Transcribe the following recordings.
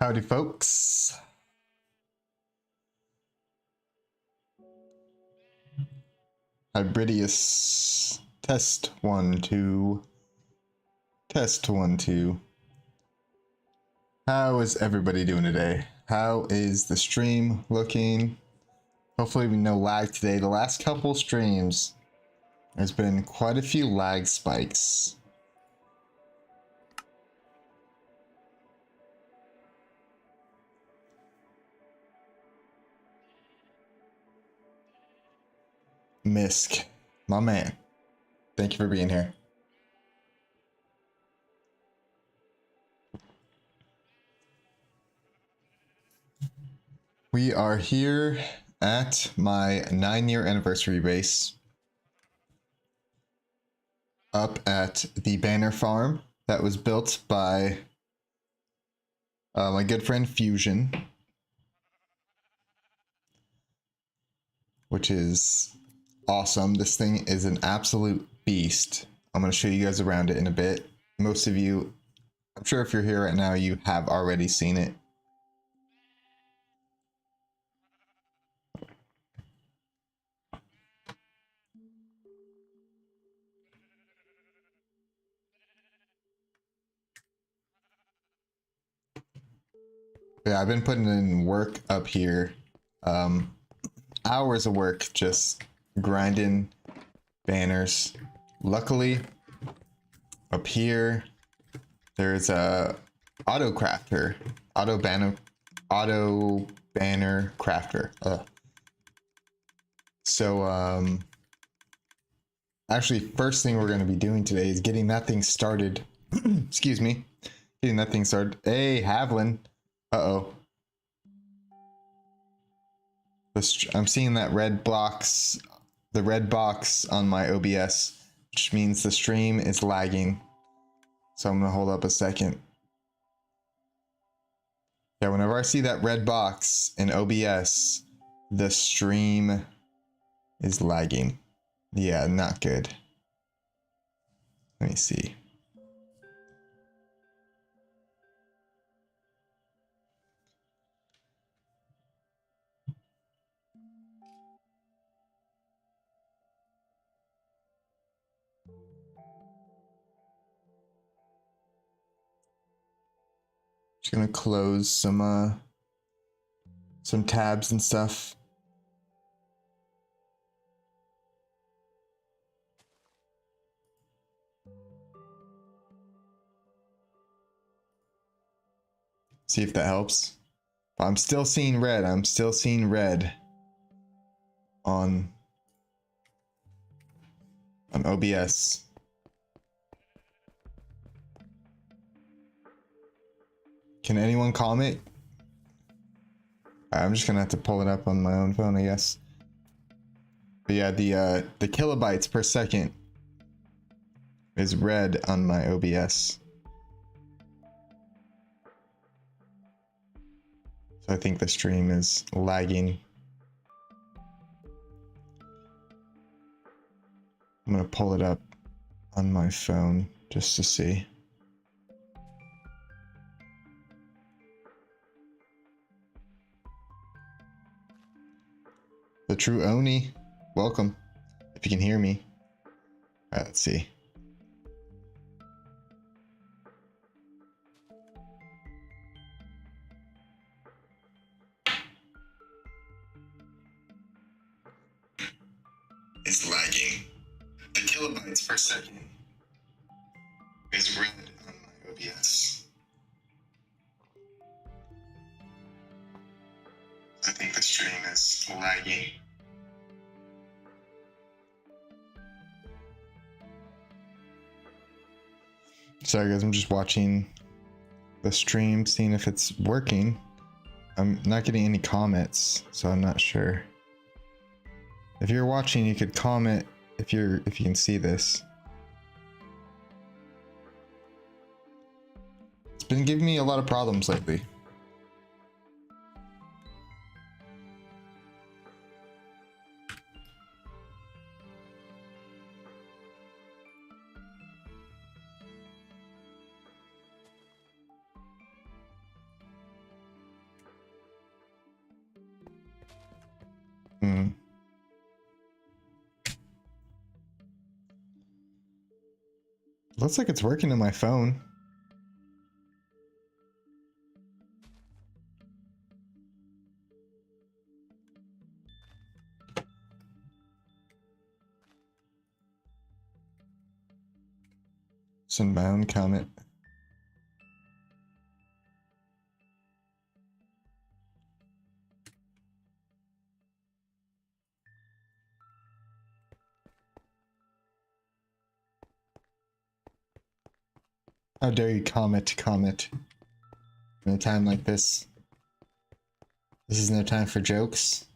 Howdy, folks. Hybridius. Test 1, 2. Test 1, 2. How is everybody doing today? How is the stream looking? Hopefully no lag today. The last couple streams, there's been quite a few lag spikes. Misk, my man, thank you for being here. We are here at my 9-year anniversary base up at the Banner Farm that was built by my good friend Fusion, which is awesome. This thing is an absolute beast. I'm going to show you guys around it in a bit. Most of you, I'm sure if you're here right now, you have already seen it. Yeah, I've been putting in work up here. Hours of work just grinding banners. Luckily, up here, there's a auto banner crafter. So, actually, first thing we're going to be doing today is getting that thing started. Excuse me. Getting that thing started. Hey, Havlin. Uh-oh. I'm seeing that red box, the red box on my OBS, which means the stream is lagging. So I'm going to hold up a second. Yeah, whenever I see that red box in OBS, the stream is lagging. Yeah, not good. Let me see. Just gonna close some tabs and stuff. See if that helps. I'm still seeing red. I'm still seeing red on OBS. Can anyone comment? I'm just gonna have to pull it up on my own phone, I guess. But yeah, the kilobytes per second is red on my OBS. So I think the stream is lagging. I'm gonna pull it up on my phone just to see. The True Oni, welcome. If you can hear me. All right, let's see. It's lagging. The kilobytes per second is red on my OBS. I think the stream is lagging. Sorry guys, I'm just watching the stream, seeing if it's working. I'm not getting any comments, so I'm not sure. If you're watching, you could comment if you can see this. It's been giving me a lot of problems lately. Looks like it's working on my phone. Unbound comment. How dare you comment in a time like this? This is no time for jokes.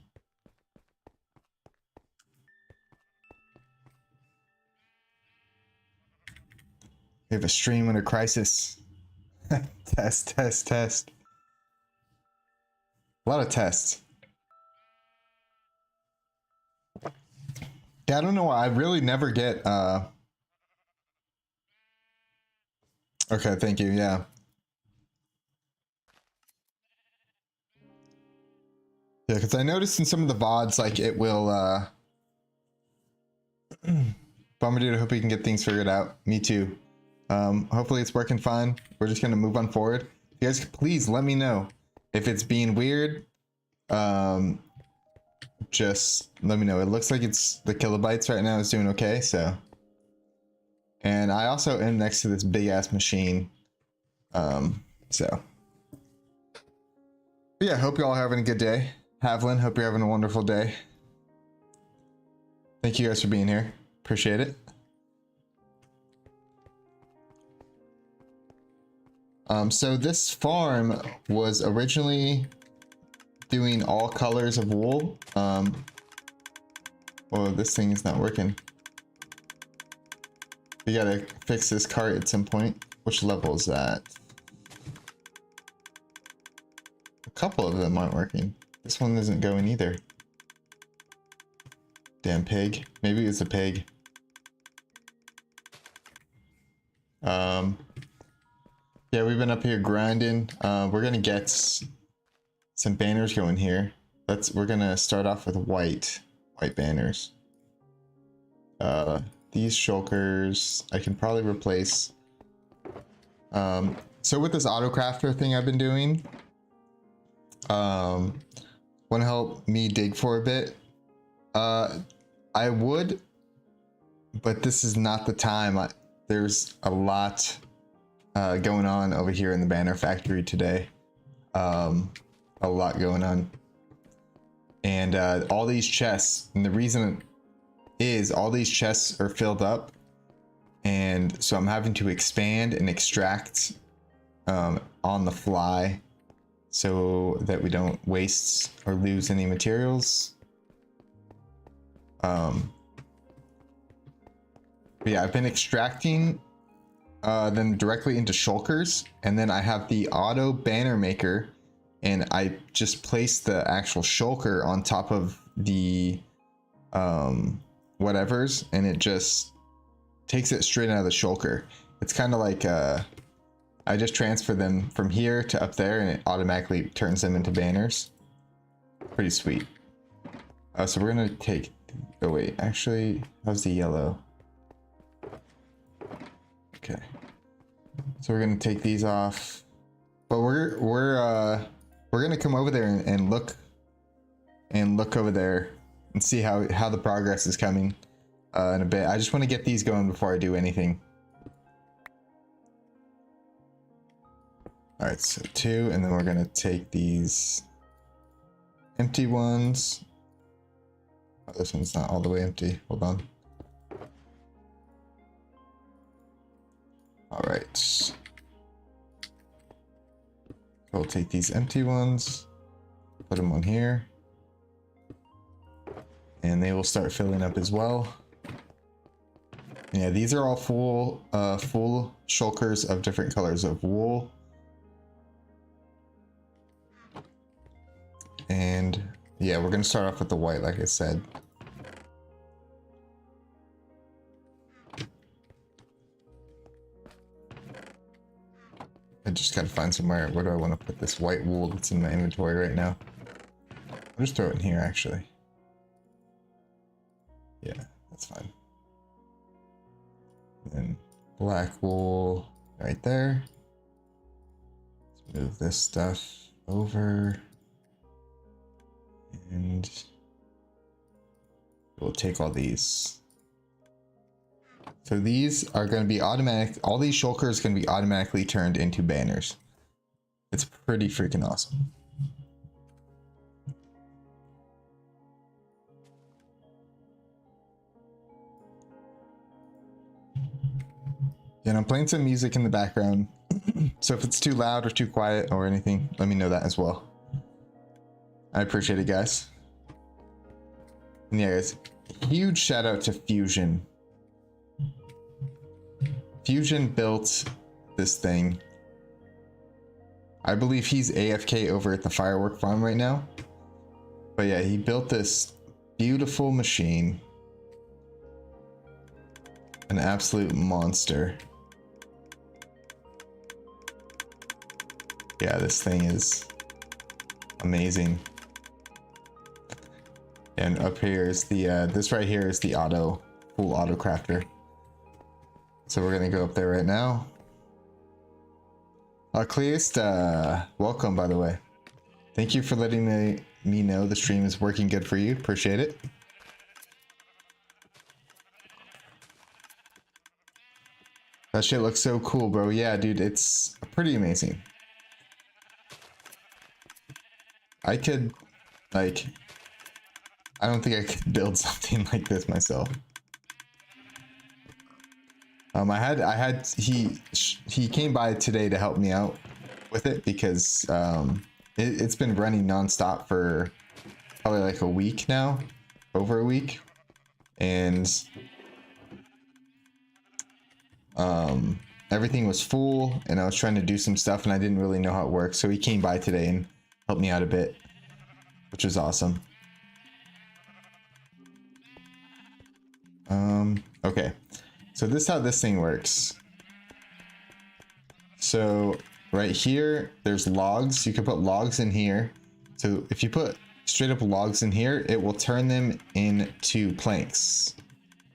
We have a stream under crisis. Test. A lot of tests. Yeah, I don't know why. I really never get okay, thank you, yeah. Yeah, because I noticed in some of the VODs, like, it will Bummer dude, I hope we can get things figured out. Me too. Hopefully it's working fine. We're just gonna move on forward. You guys, please let me know if it's being weird. Just let me know. It looks like it's the kilobytes right now is doing okay, so. And I also am next to this big ass machine. So. But yeah, hope you all are having a good day. Havlin, hope you're having a wonderful day. Thank you guys for being here. Appreciate it. So this farm was originally doing all colors of wool. Oh, this thing is not working. We gotta fix this cart at some point. Which level is that? A couple of them aren't working. This one isn't going either. Damn pig. Maybe it's a pig. Yeah, we've been up here grinding. We're gonna get some banners going here. We're gonna start off with white banners. These shulkers I can probably replace. So with this auto crafter thing I've been doing, want to help me dig for a bit? I would, but this is not the time. There's a lot going on over here in the banner factory today. A lot going on, and all these chests, and the reason is all these chests are filled up, and so I'm having to expand and extract on the fly so that we don't waste or lose any materials. But yeah, I've been extracting them directly into shulkers, and then I have the auto banner maker, and I just place the actual shulker on top of the whatevers, and it just takes it straight out of the shulker. It's kind of like I just transfer them from here to up there, and it automatically turns them into banners. Pretty sweet. So we're gonna take, oh wait, actually, how's the yellow? Okay, so we're gonna take these off, but we're gonna come over there and look over there and see how the progress is coming in a bit. I just want to get these going before I do anything. All right, so 2, and then we're gonna take these empty ones. Oh, this one's not all the way empty. Hold on. All right. So we'll take these empty ones, put them on here, and they will start filling up as well. Yeah, these are all full shulkers of different colors of wool. And yeah, we're gonna start off with the white, like I said. I just gotta find somewhere. Where do I want to put this white wool that's in my inventory right now? I'll just throw it in here, actually. Yeah, that's fine. And black wool right there. Let's move this stuff over. And we'll take all these. So these are going to be automatic. All these shulkers are going to be automatically turned into banners. It's pretty freaking awesome. And I'm playing some music in the background. So if it's too loud or too quiet or anything, let me know that as well. I appreciate it, guys. And yeah, guys, huge shout out to Fusion. Fusion built this thing. I believe he's AFK over at the firework farm right now. But yeah, he built this beautiful machine. An absolute monster. Yeah, this thing is amazing. And up here is the, this right here is the full auto crafter. So we're gonna go up there right now. Cleist, welcome, by the way. Thank you for letting me know the stream is working good for you. Appreciate it. That shit looks so cool, bro. Yeah, dude, it's pretty amazing. I could, like, I don't think I could build something like this myself. He came by today to help me out with it because it's been running nonstop for probably like a week now, over a week, and everything was full, and I was trying to do some stuff, and I didn't really know how it works. So he came by today and helped me out a bit, which was awesome. Okay, so this is how this thing works. So right here, there's logs. You can put logs in here. So if you put straight up logs in here, it will turn them into planks.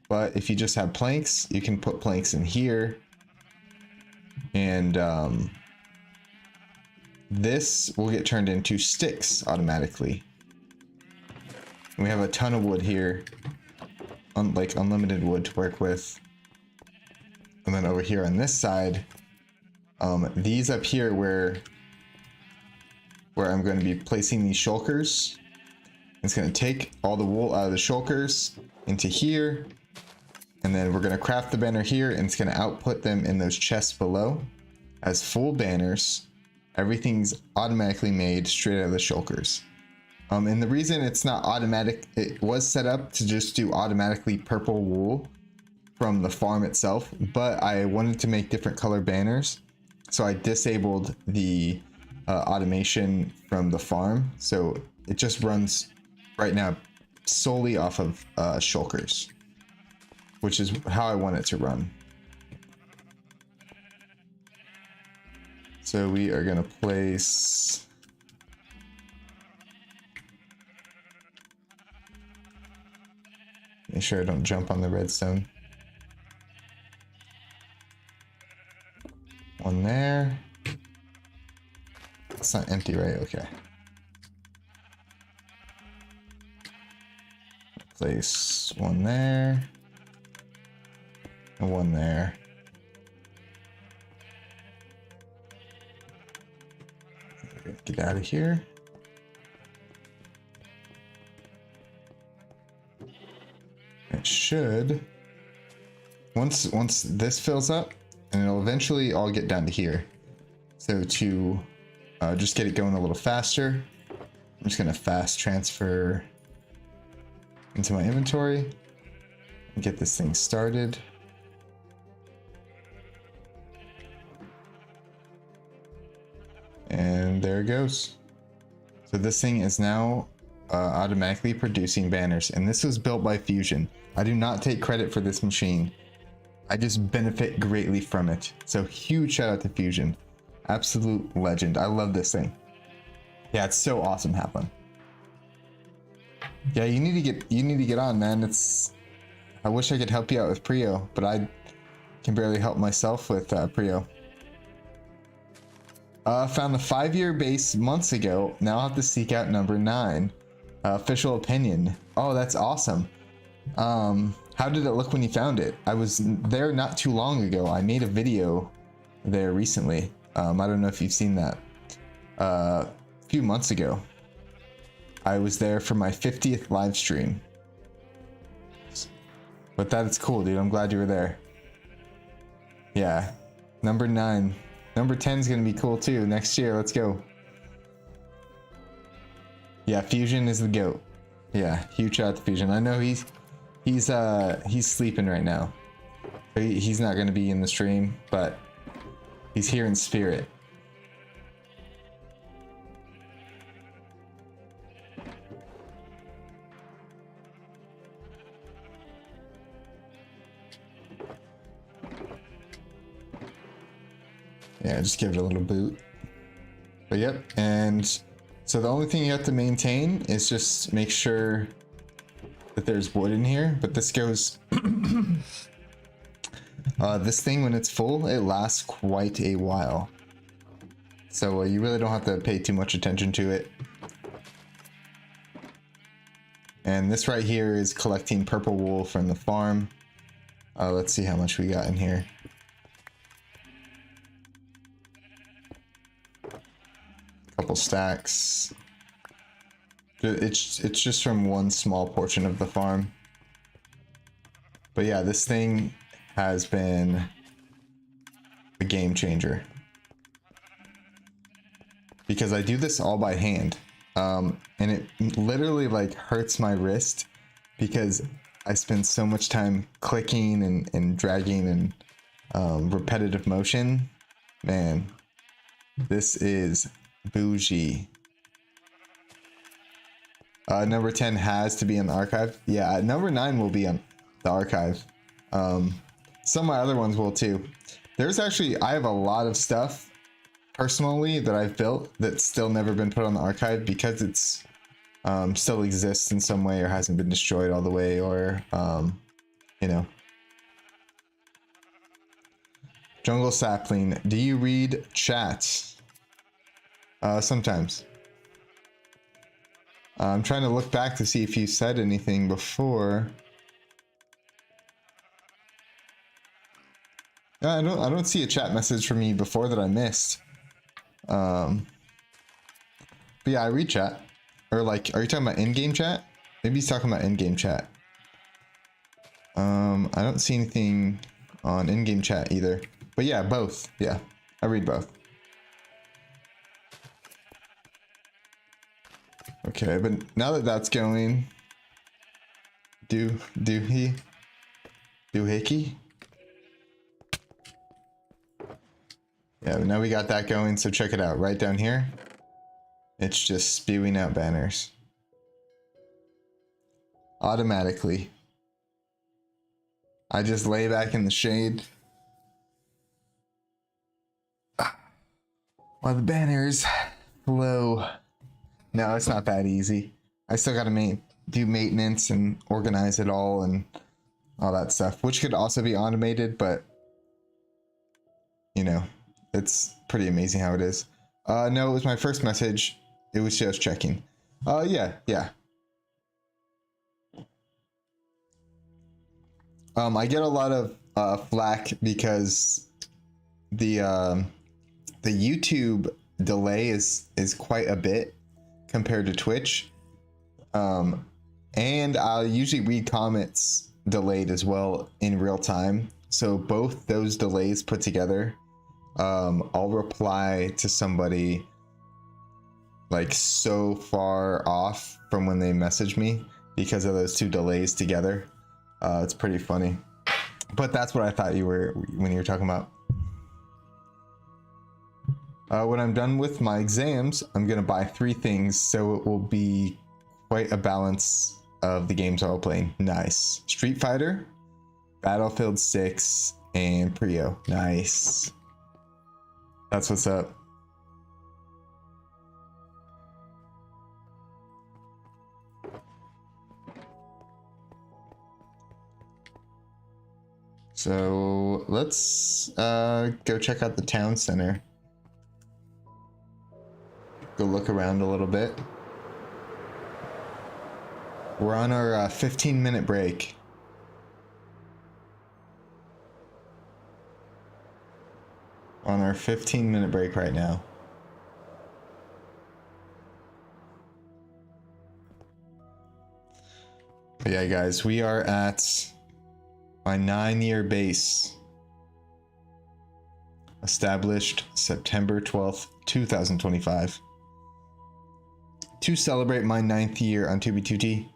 But if you just have planks, you can put planks in here. And this will get turned into sticks automatically. And we have a ton of wood here. Like unlimited wood to work with. And then over here on this side, these up here where I'm going to be placing these shulkers, it's going to take all the wool out of the shulkers into here, and then we're going to craft the banner here, and it's going to output them in those chests below as full banners. Everything's automatically made straight out of the shulkers. And the reason it's not automatic, it was set up to just do automatically purple wool from the farm itself, but I wanted to make different color banners, so I disabled the automation from the farm, so it just runs right now solely off of shulkers, which is how I want it to run. So we are going to place make sure I don't jump on the redstone. One there. It's not empty, right? Okay. Place one there. And one there. Get out of here. It should, once this fills up, and it'll eventually all get down to here. So to just get it going a little faster, I'm just gonna fast transfer into my inventory and get this thing started. And there it goes. So this thing is now automatically producing banners, and this was built by Fusion. I do not take credit for this machine. I just benefit greatly from it. So huge shout out to Fusion. Absolute legend. I love this thing. Yeah, it's so awesome, Haplin. Yeah, you need to get on, man. I wish I could help you out with Prio, but Can barely help myself with Prio. Found the 5-year base months ago. Now I have to seek out number 9. Official opinion. Oh, that's awesome. How did it look when you found it? I was there not too long ago. I made a video there recently. I don't know if you've seen that. A few months ago. I was there for my 50th live stream. But that's cool, dude. I'm glad you were there. Yeah. Number 9. Number 10 is going to be cool too. Next year, let's go. Yeah, Fusion is the GOAT. Yeah, huge shout out to Fusion. I know he's sleeping right now. He's not going to be in the stream, but he's here in spirit. Yeah, just give it a little boot. But yep, and so the only thing you have to maintain is just make sure that there's wood in here. But this goes, this thing when it's full, it lasts quite a while. So you really don't have to pay too much attention to it. And this right here is collecting purple wool from the farm. Let's see how much we got in here. Couple stacks. It's just from one small portion of the farm. But yeah, this thing has been a game changer. Because I do this all by hand. And it literally like hurts my wrist because I spend so much time clicking and dragging and repetitive motion. Man, this is bougie. Number 10 has to be on the archive. Yeah, number 9 will be on the archive. Some of my other ones will too. There's actually, I have a lot of stuff personally that I've built that's still never been put on the archive because it's still exists in some way or hasn't been destroyed all the way, or you know. Jungle Sapling, do you read chat? Sometimes. I'm trying to look back to see if you said anything before. I don't see a chat message from you before that I missed. But yeah, I read chat. Or like, are you talking about in-game chat? Maybe he's talking about in-game chat. I don't see anything on in-game chat either. But yeah, both. Yeah, I read both. Okay, but now that that's going, doohickey. Yeah, now we got that going, so check it out. Right down here, it's just spewing out banners. Automatically. I just lay back in the shade while the banners flow. No, it's not that easy. I still gotta do maintenance and organize it all and all that stuff, which could also be automated, but you know, it's pretty amazing how it is. No, it was my first message. It was just checking. Yeah. I get a lot of flack because the YouTube delay is quite a bit compared to Twitch. And I'll usually read comments delayed as well in real time. So both those delays put together, I'll reply to somebody like so far off from when they message me because of those two delays together. It's pretty funny. But that's what I thought you were when you were talking about. When I'm done with my exams, I'm gonna buy 3 things, so it will be quite a balance of the games I'll play. Nice. Street Fighter, Battlefield 6, and Prio. Nice. That's what's up. So let's go check out the town center. Go look around a little bit. We're on our 15-minute break. On our 15-minute break right now. But yeah, guys, we are at my 9-year base. Established September 12th, 2025. To celebrate my 9th year on 2B2T.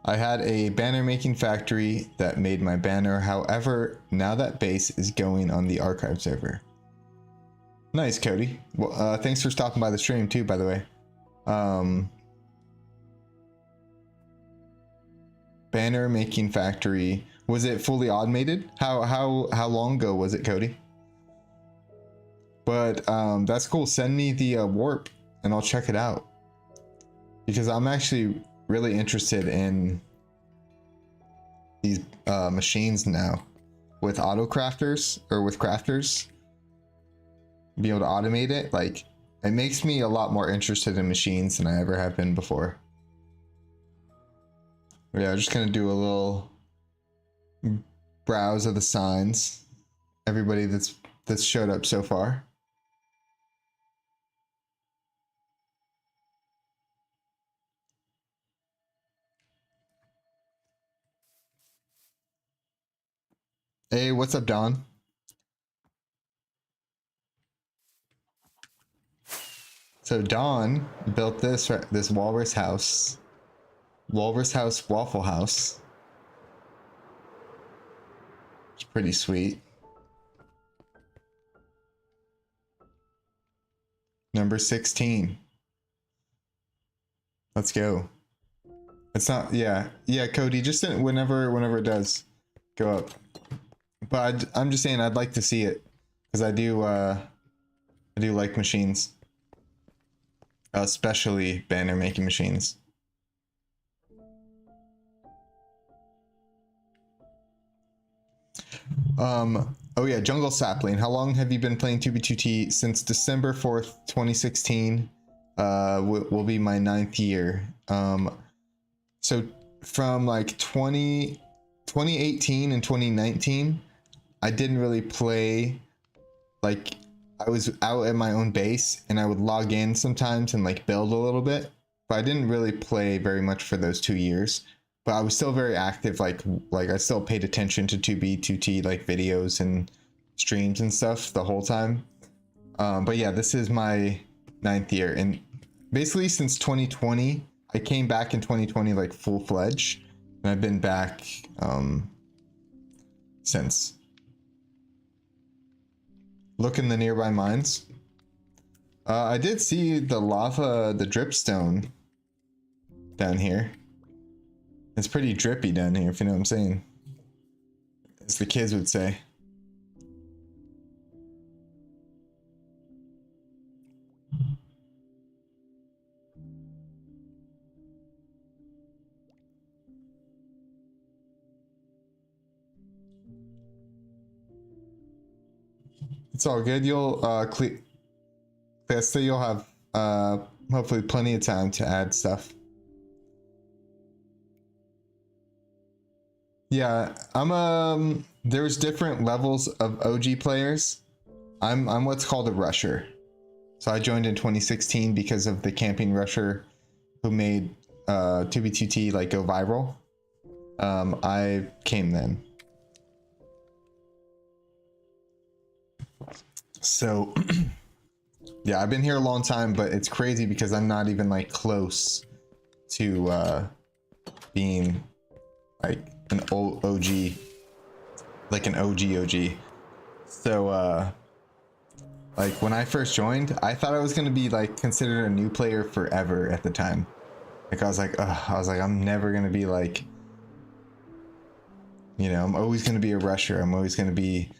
I had a banner making factory that made my banner. However, now that base is going on the archive server. Nice, Cody. Well, thanks for stopping by the stream too, by the way. Banner making factory. Was it fully automated? How long ago was it, Cody? But that's cool. Send me the warp and I'll check it out. Because I'm actually really interested in these machines now with auto crafters or with crafters. Be able to automate it. Like, it makes me a lot more interested in machines than I ever have been before. Yeah, I'm just gonna do a little browse of the signs. Everybody that's showed up so far. Hey, what's up, Don? So Don built this Walrus House. Walrus House Waffle House. It's pretty sweet. Number 16. Let's go. It's not, yeah, Cody, just whenever it does go up. But I'm just saying I'd like to see it because I do like machines, especially banner making machines. Oh yeah, Jungle Sapling. How long have you been playing 2B2T? Since December 4th, 2016. Will be my 9th year. So from like 2018 and 2019, I didn't really play. Like, I was out at my own base and I would log in sometimes and like build a little bit, but I didn't really play very much for those 2 years. But I was still very active. Like I still paid attention to 2B2T like videos and streams and stuff the whole time. But yeah, this is my 9th year, and basically since 2020, I came back in 2020 like full-fledged, and I've been back since. Look in the nearby mines. I did see the lava, the dripstone down here. It's pretty drippy down here, if you know what I'm saying. As the kids would say. It's all good. You'll you'll have hopefully plenty of time to add stuff. Yeah, I'm there's different levels of OG players. I'm what's called a rusher. So I joined in 2016 because of the camping rusher who made 2B2T like go viral. I came then. So yeah, I've been here a long time, but it's crazy because I'm not even like close to being like an OG, like an OG. So like when I first joined, I thought I was gonna be like considered a new player forever at the time. Like I was like, I'm never gonna be like, you know, I'm always gonna be a rusher. I'm always gonna be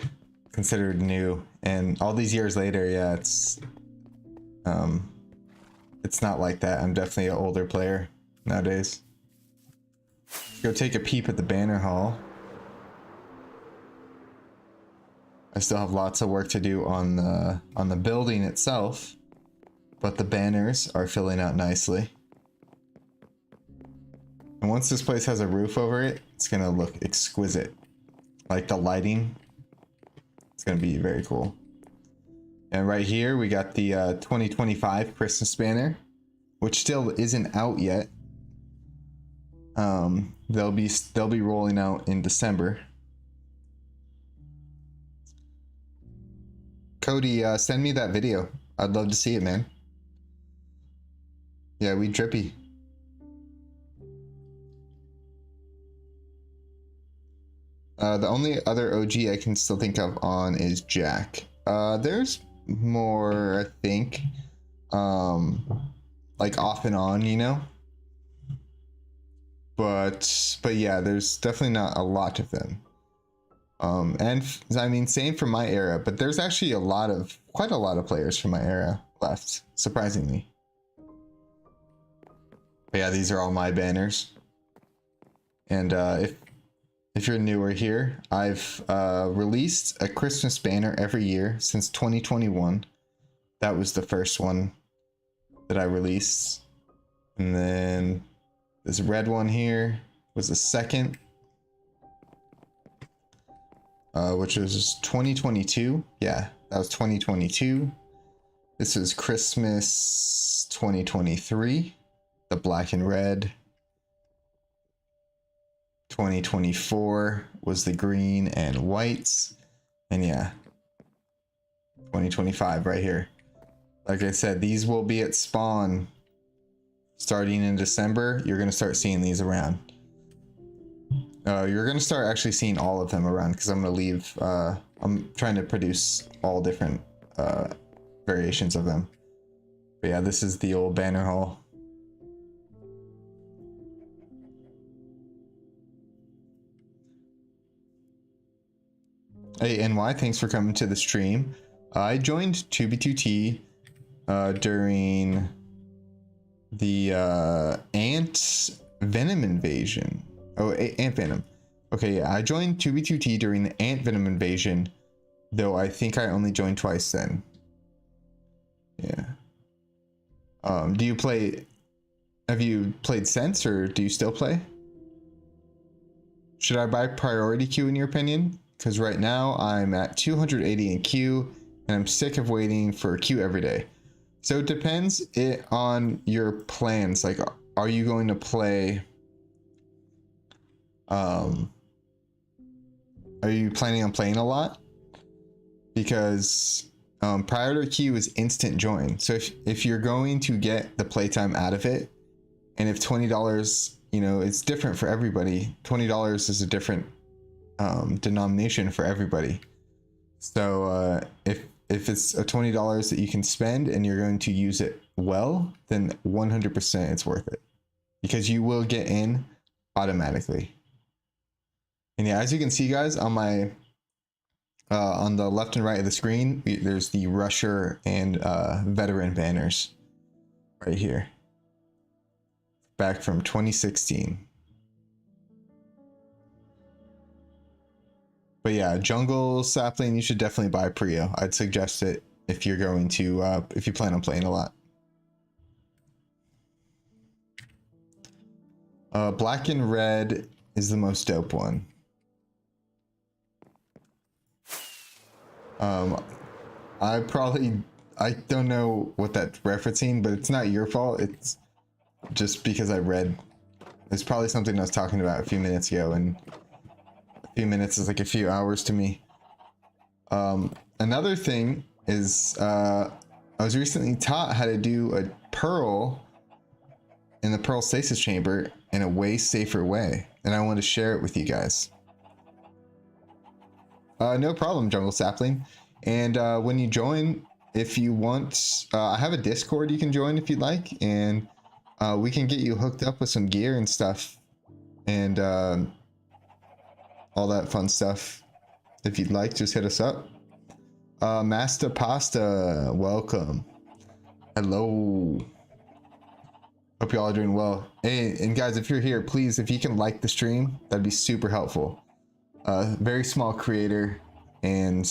considered new. And all these years later, yeah, it's not like that. I'm definitely an older player nowadays. Go take a peep at the banner hall. I still have lots of work to do on the building itself, but the banners are filling out nicely. And once this place has a roof over it, it's gonna look exquisite. Like the lighting, it's gonna be very cool. And right here we got the 2025 Christmas banner, which still isn't out yet. They'll be rolling out in December. Cody, send me that video. I'd love to see it, man. Yeah, we drippy. The only other OG I can still think of on is Jack. There's more, I think. Like off and on, you know? But yeah, there's definitely not a lot of them. And I mean, same for my era, but there's actually quite a lot of players from my era left, surprisingly. But yeah, these are all my banners. And if you're newer here, I've released a Christmas banner every year since 2021. That was the first one that I released. And then this red one here was the second, which was 2022. Yeah, that was 2022. This is Christmas 2023, the black and red. 2024 was the green and whites. And yeah, 2025 right here. Like I said, these will be at spawn starting in December. You're going to start seeing these around. You're going to start actually seeing all of them around because I'm going to leave. I'm trying to produce all different variations of them. But yeah, this is the old banner hall. Hey, NY, thanks for coming to the stream. I joined 2B2T during the Ant Venom invasion. Oh, Ant Venom. Okay, yeah, I joined 2B2T during the Ant Venom invasion, though I think I only joined twice then. Yeah. Do you play? Have you played since, or do you still play? Should I buy priority queue in your opinion? Because right now I'm at 280 in queue and I'm sick of waiting for a queue every day. So it depends on your plans. Like, are you going to play? Are you planning on playing a lot? Because priority queue is instant join. So if you're going to get the playtime out of it, and if $20, you know, it's different for everybody. $20 is a different denomination for everybody. So if it's a $20 that you can spend and you're going to use it well, then 100% it's worth it, because you will get in automatically. And yeah, as you can see, guys, on my on the left and right of the screen, there's the Rusher and Veteran banners right here, back from 2016. But yeah, Jungle Sapling, you should definitely buy Prio. I'd suggest it if you're going to, if you plan on playing a lot. Black and red is the most dope one. I don't know what that's referencing, but it's not your fault. It's just because I read. It's probably something I was talking about a few minutes ago, and a few minutes is like a few hours to me. Another thing is I was recently taught how to do a pearl in the pearl stasis chamber in a way safer way, and I want to share it with you guys. No problem, Jungle Sapling. And when you join, if you want, I have a Discord you can join if you'd like, and we can get you hooked up with some gear and stuff, and all that fun stuff. If you'd like, just hit us up. Master Pasta, welcome. Hello. Hope you all are doing well. Hey, and guys, if you're here, please, if you can like the stream, that'd be super helpful. Very small creator, and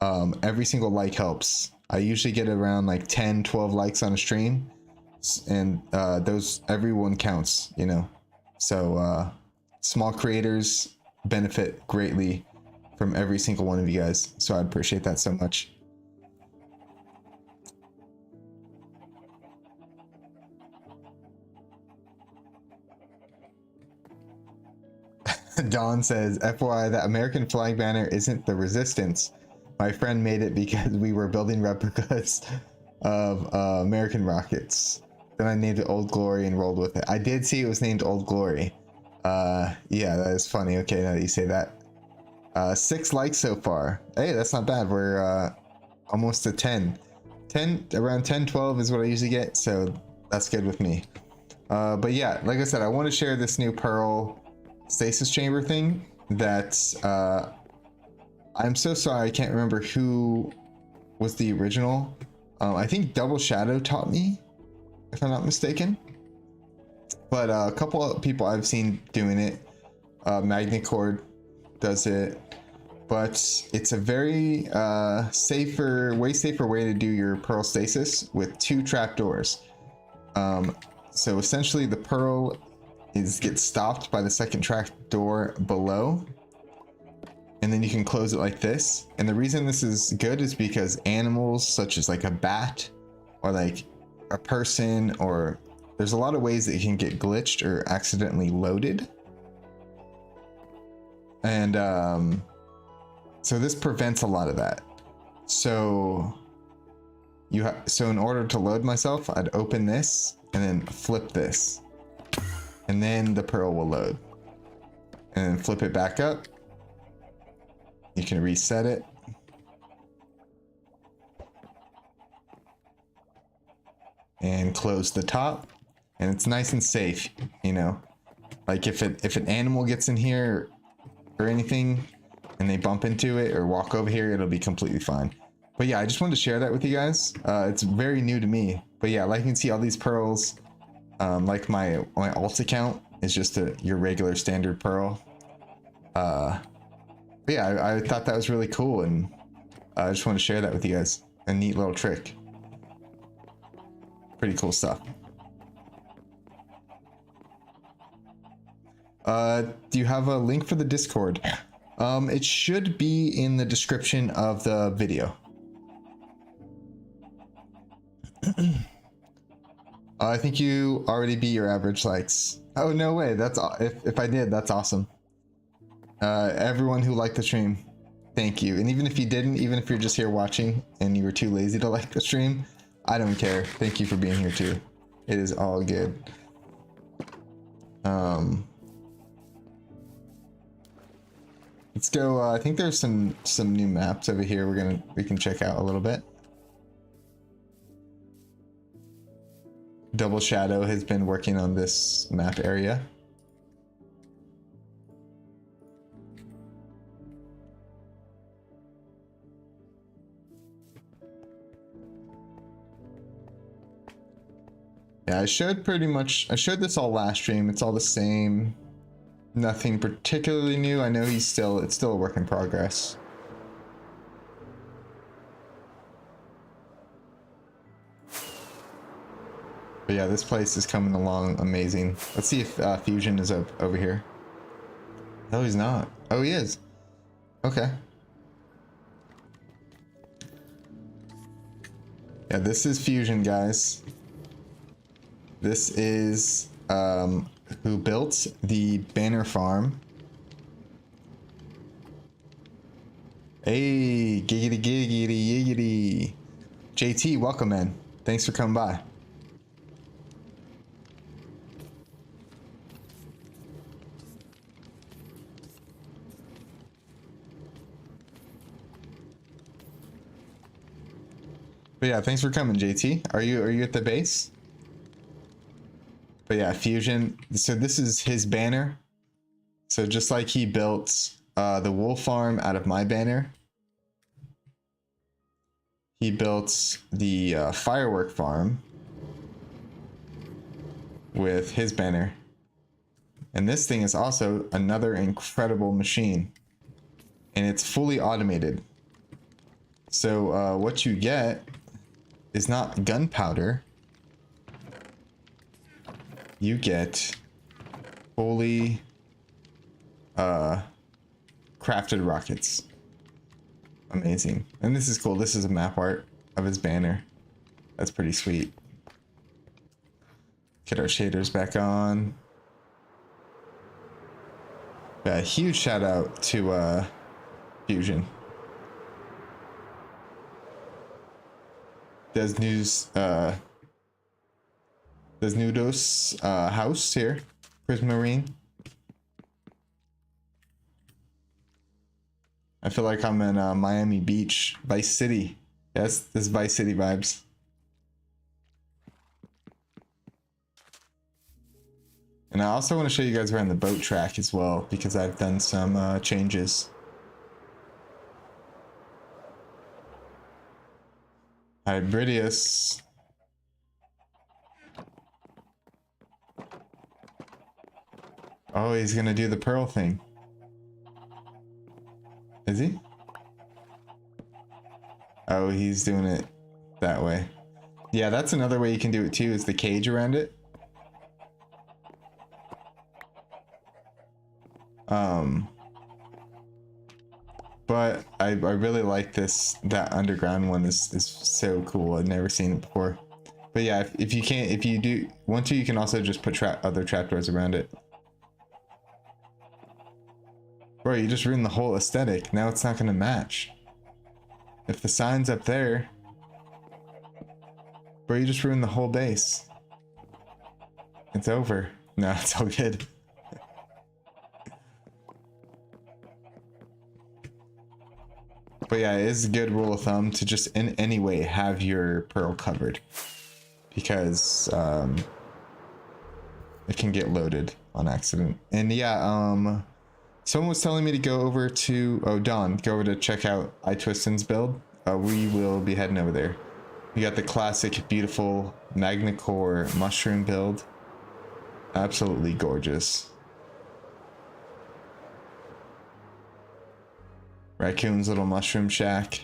every single like helps. I usually get around like 10, 12 likes on a stream, and everyone counts, you know. So small creators benefit greatly from every single one of you guys. So I appreciate that so much. Don says, FYI, that American flag banner isn't the resistance. My friend made it because we were building replicas of American rockets. Then I named it Old Glory and rolled with it. I did see it was named Old Glory. Yeah, that is funny. Okay, now that you say that. 6 likes so far. Hey, that's not bad. We're almost to 10. Around 10, 12 is what I usually get, so that's good with me. But yeah, like I said, I want to share this new Pearl stasis chamber thing that I'm so sorry I can't remember who was the original. I think Double Shadow taught me, if I'm not mistaken, but a couple of people I've seen doing it. Magnicord does it, but it's a very way safer way to do your Pearl stasis with 2 trapdoors. So essentially the Pearl gets stopped by the second trapdoor below, and then you can close it like this. And the reason this is good is because animals such as like a bat or like a person, or there's a lot of ways that you can get glitched or accidentally loaded, and so this prevents a lot of that. So in order to load myself, I'd open this and then flip this, and then the Pearl will load, and then flip it back up. You can reset it, and close the top, and it's nice and safe, you know. Like if an animal gets in here or anything and they bump into it or walk over here, it'll be completely fine. But yeah, I just wanted to share that with you guys. It's very new to me, but yeah, like you can see all these pearls. Like my alt account is just your regular standard Pearl. But yeah, I thought that was really cool, and I just want to share that with you guys. A neat little trick. Pretty cool stuff. Do you have a link for the Discord? It should be in the description of the video. I think you already beat your average likes. Oh, no way. That's if I did, that's awesome. Everyone who liked the stream, thank you. And even if you didn't, even if you're just here watching and you were too lazy to like the stream, I don't care. Thank you for being here too. It is all good. Let's go. I think there's some new maps over here we can check out a little bit. Double Shadow has been working on this map area. Yeah, I showed this all last stream. It's all the same. Nothing particularly new. I know it's still a work in progress. But yeah, this place is coming along amazing. Let's see if Fusion is over here. No, he's not. Oh, he is. Okay. Yeah, this is Fusion, guys. This is who built the banner farm. Hey, giggity giggity giggity. JT, welcome, man. Thanks for coming by. But yeah, thanks for coming, JT. Are you at the base? But yeah, Fusion. So this is his banner. So just like he built the wool farm out of my banner, he built the firework farm with his banner. And this thing is also another incredible machine. And it's fully automated. So what you get is not gunpowder. You get fully crafted rockets. Amazing. And this is cool. This is a map art of his banner. That's pretty sweet. Get our shaders back on. Yeah, a huge shout out to Fusion. Desnudos house here. Prismarine. I feel like I'm in Miami Beach, Vice City. Yes, this is Vice City vibes. And I also want to show you guys around the boat track as well, because I've done some changes. Hybridius. Oh, he's gonna do the pearl thing. Is he? Oh, he's doing it that way. Yeah, that's another way you can do it too, is the cage around it. But I really like this. That underground one is so cool. I've never seen it before. But yeah, if you do want to, you can also just put other trapdoors around it. Bro, you just ruined the whole aesthetic. Now it's not gonna match. If the sign's up there, bro, you just ruined the whole base. It's over. No, it's all good. But yeah, it is a good rule of thumb to just in any way have your pearl covered, because it can get loaded on accident. And yeah, someone was telling me to go over to Don, go over to check out iTwistin's build. We will be heading over there. We got the classic, beautiful Magnacore mushroom build. Absolutely gorgeous. Raccoon's little mushroom shack.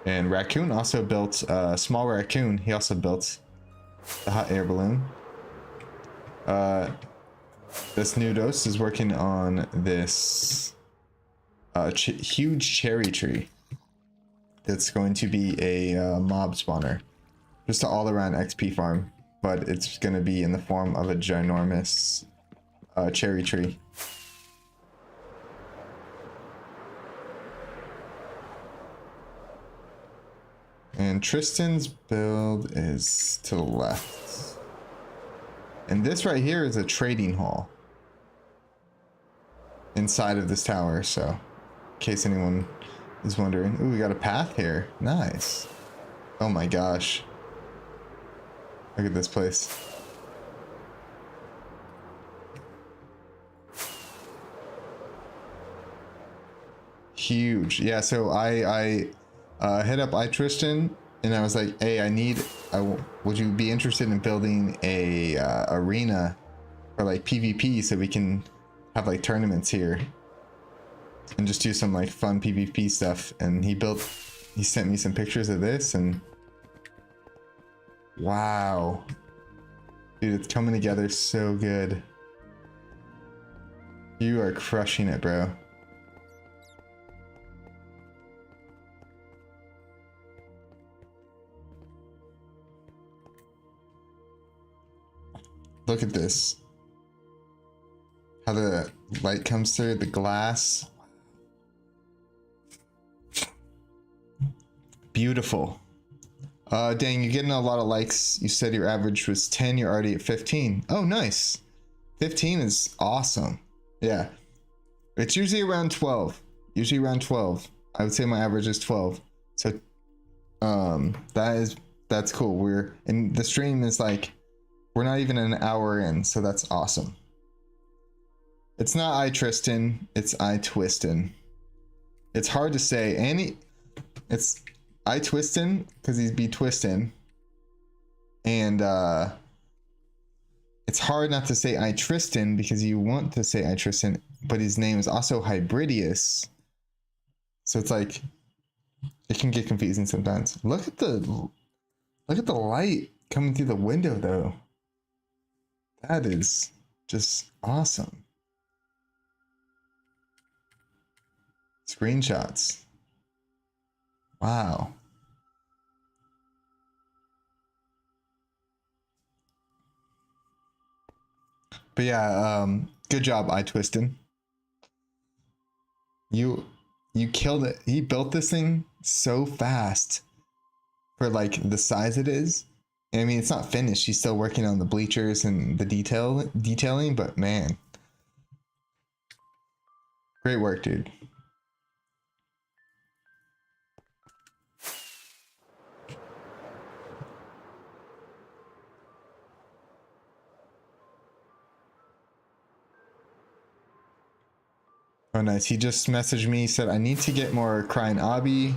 And Raccoon also built, small Raccoon, he also built the hot air balloon. This Nudos is working on this huge cherry tree. That's going to be a mob spawner. Just an all-around XP farm. But it's going to be in the form of a ginormous cherry tree. And Tristan's build is to the left. And this right here is a trading hall inside of this tower, so in case anyone is wondering. Ooh, we got a path here. Nice. Oh my gosh. Look at this place. Huge. Yeah, so I hit up iTristan and I was like, hey, would you be interested in building a arena for like PvP so we can have like tournaments here and just do some like fun PvP stuff? And he sent me some pictures of this, and wow, dude, it's coming together so good. You are crushing it, bro. Look at this. How the light comes through the glass. Beautiful. Dang, you're getting a lot of likes. You said your average was 10. You're already at 15. Oh, nice. 15 is awesome. Yeah. It's usually around 12. Usually around 12. I would say my average is 12. So, that's cool. And the stream is like, we're not even an hour in, so that's awesome. It's not iTristan, it's iTwistin. It's hard to say. It's iTwistin because he's be twistin. And it's hard not to say I Tristan because you want to say I Tristan, but his name is also Hybridius. So it's like it can get confusing sometimes. Look at the light coming through the window though. That is just awesome. Screenshots. Wow. But yeah, good job, iTwistin. You killed it. He built this thing so fast for like the size it is. And I mean, it's not finished. He's still working on the bleachers and the detailing, but man, great work, dude. Oh, nice. He just messaged me, said, I need to get more crying obby.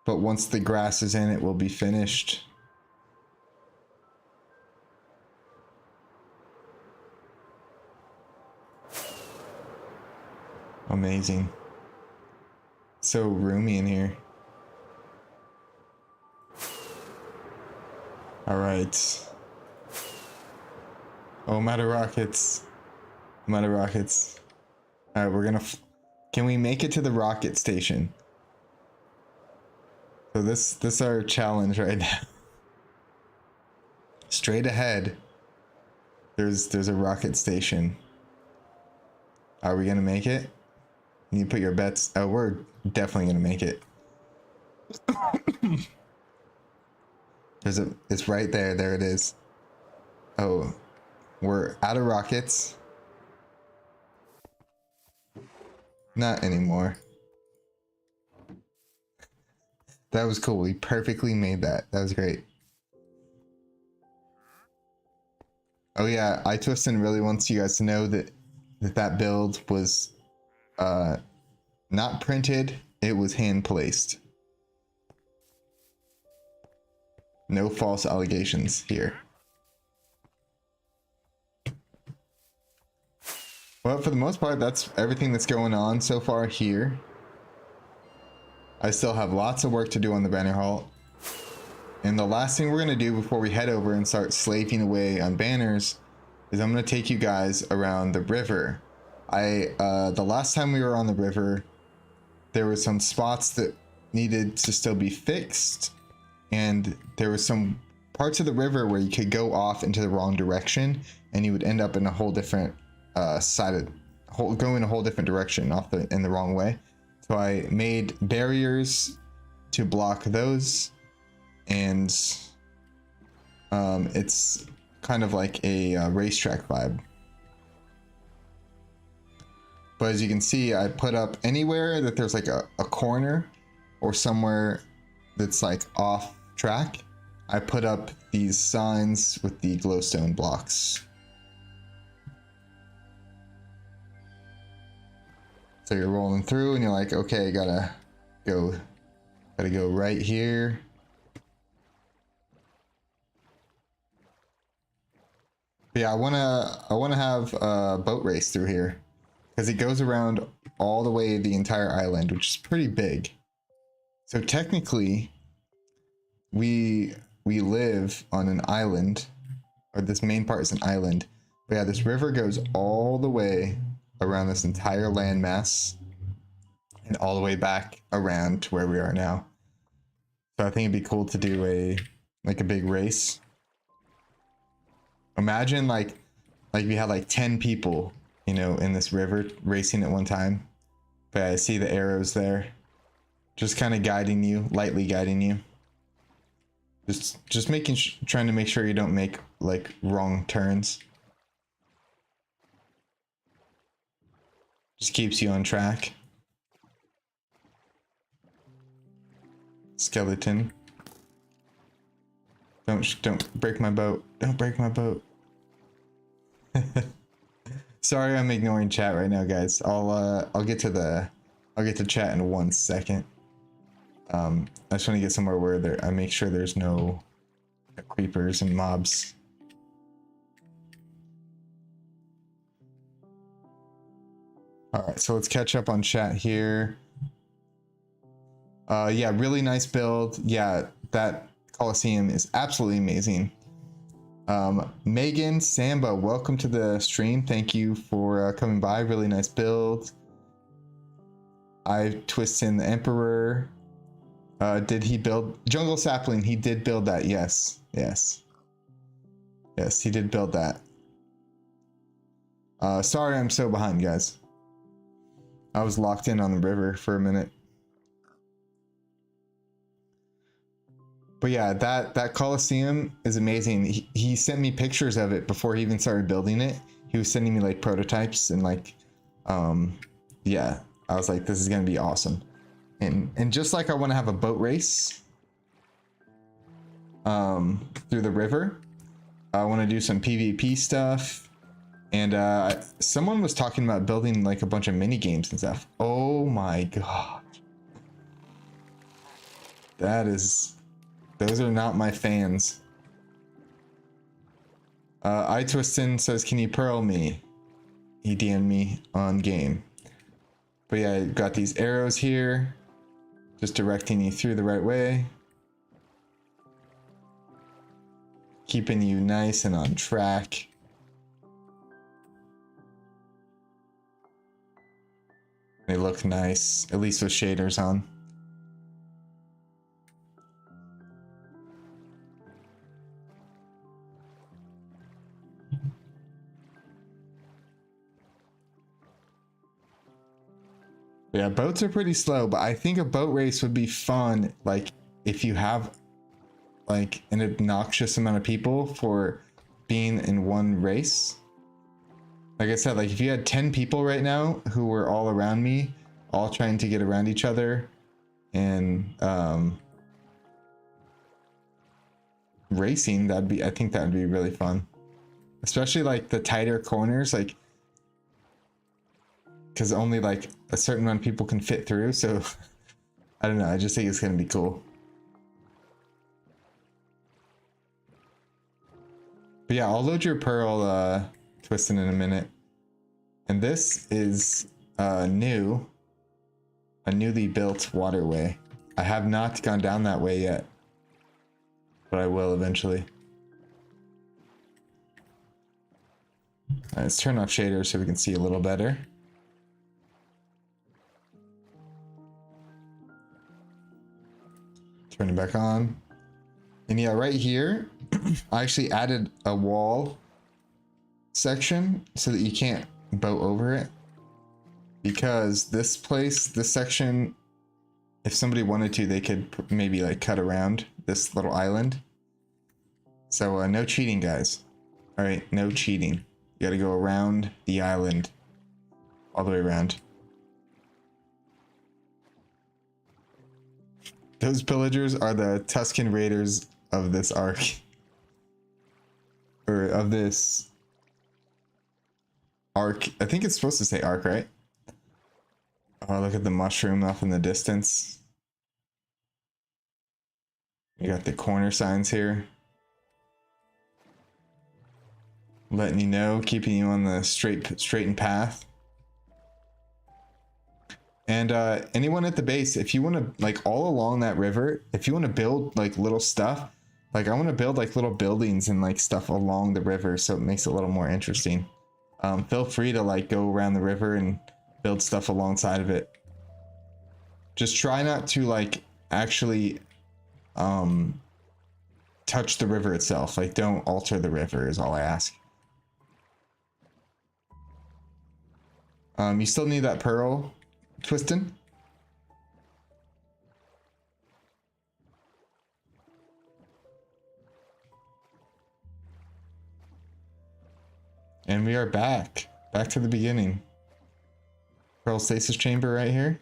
But once the grass is in, it will be finished. Amazing. So roomy in here. All right. Oh, I'm out of rockets. I'm out of rockets. All right, we're gonna. Can we make it to the rocket station? So this is our challenge right now. Straight ahead. There's a rocket station. Are we gonna make it? You put your bets. Oh, we're definitely gonna make it. It's right there. There it is. Oh, we're out of rockets. Not anymore. That was cool. We perfectly made that. That was great. Oh yeah, iTwistin really wants you guys to know that build was not printed. It was hand placed. No false allegations here. Well, for the most part, that's everything that's going on so far here. I still have lots of work to do on the banner hall. And the last thing we're going to do before we head over and start slaving away on banners is I'm going to take you guys around the river. The last time we were on the river, there were some spots that needed to still be fixed. And there were some parts of the river where you could go off into the wrong direction and you would end up in a whole different go in a whole different direction in the wrong way. So I made barriers to block those, and it's kind of like a racetrack vibe. But as you can see, I put up anywhere that there's like a corner or somewhere that's like off track, I put up these signs with the glowstone blocks. So you're rolling through and you're like, okay, gotta go right here. But yeah, I wanna have a boat race through here because it goes around all the way the entire island, which is pretty big. So technically, we live on an island, or this main part is an island. But yeah, this river goes all the way around this entire landmass and all the way back around to where we are now. So I think it'd be cool to do a big race. Imagine like we had like 10 people, you know, in this river racing at one time. But I see the arrows there, just kind of guiding you, lightly guiding you. Just trying to make sure you don't make like wrong turns. Just keeps you on track. Skeleton. Don't break my boat. Don't break my boat. Sorry, I'm ignoring chat right now, guys. I'll get to chat in 1 second. I just want to get somewhere where I make sure there's no creepers and mobs. All right, so let's catch up on chat here. Yeah, really nice build. Yeah, that Coliseum is absolutely amazing. Megan Samba, welcome to the stream. Thank you for coming by. Really nice build. I twist in the Emperor. Did he build Jungle Sapling? He did build that. Yes, yes, yes. He did build that. Sorry, I'm so behind, guys. I was locked in on the river for a minute. But yeah, that Coliseum is amazing. He sent me pictures of it before he even started building it. He was sending me like prototypes and like, yeah, I was like, this is gonna be awesome. And just like I want to have a boat race through the river, I want to do some PvP stuff. And someone was talking about building like a bunch of mini games and stuff. Oh my god, those are not my fans. iTwistin says, can you pearl me? He DM'd me on game. But yeah, I got these arrows here, just directing you through the right way. Keeping you nice and on track. They look nice, at least with shaders on. Yeah, boats are pretty slow, but I think a boat race would be fun, like if you have like an obnoxious amount of people for being in one race. Like I said, like if you had 10 people right now who were all around me, all trying to get around each other and racing, I think that would be really fun. Especially like the tighter corners, like because only like a certain amount of people can fit through. So I don't know, I just think it's gonna be cool. But yeah, I'll load your pearl twisting in a minute. And this is a newly built waterway. I have not gone down that way yet, but I will eventually. All right, let's turn off shaders so we can see a little better. Turn it back on. And yeah, right here, I actually added a wall section so that you can't boat over it. Because this section, if somebody wanted to, they could maybe like cut around this little island. So no cheating, guys. All right, no cheating. You gotta go around the island, all the way around. Those pillagers are the Tuscan Raiders of this arc. Or of this arc. I think it's supposed to say arc, right? Oh, look at the mushroom off in the distance. You got the corner signs here. Letting you know, keeping you on the straightened path. And anyone at the base, if you want to, like all along that river, if you want to build like little stuff, like I want to build like little buildings and like stuff along the river so it makes it a little more interesting. Feel free to like go around the river and build stuff alongside of it. Just try not to like actually touch the river itself. Like don't alter the river is all I ask. You still need that pearl, Twistin? And we are back to the beginning. Pearl stasis chamber right here.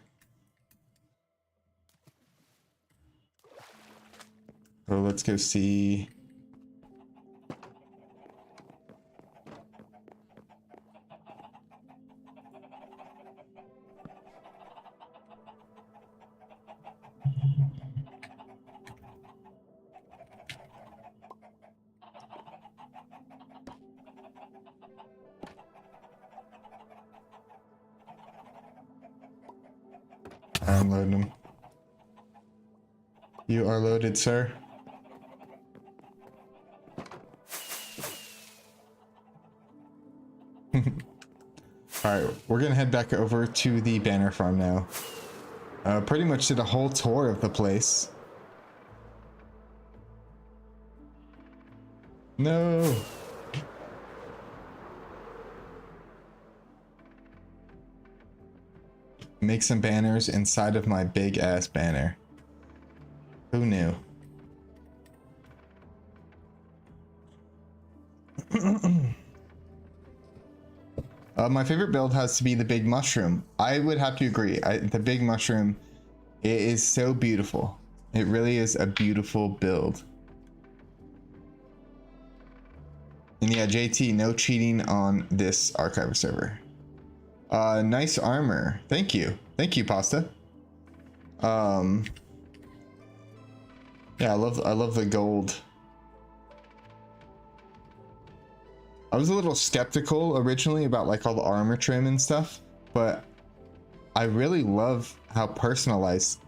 So let's go see. I'm loading them. You are loaded, sir. Alright, we're gonna head back over to the banner farm now. Pretty much did a whole tour of the place. No! Make some banners inside of my big ass banner. Who knew? My favorite build has to be the big mushroom. I would have to agree. The big mushroom, it is so beautiful. It really is a beautiful build. And yeah, JT, no cheating on this archiver server. Nice armor. Thank you. Thank you, Pasta. Yeah, I love the gold. I was a little skeptical originally about like all the armor trim and stuff, but I really love how personalized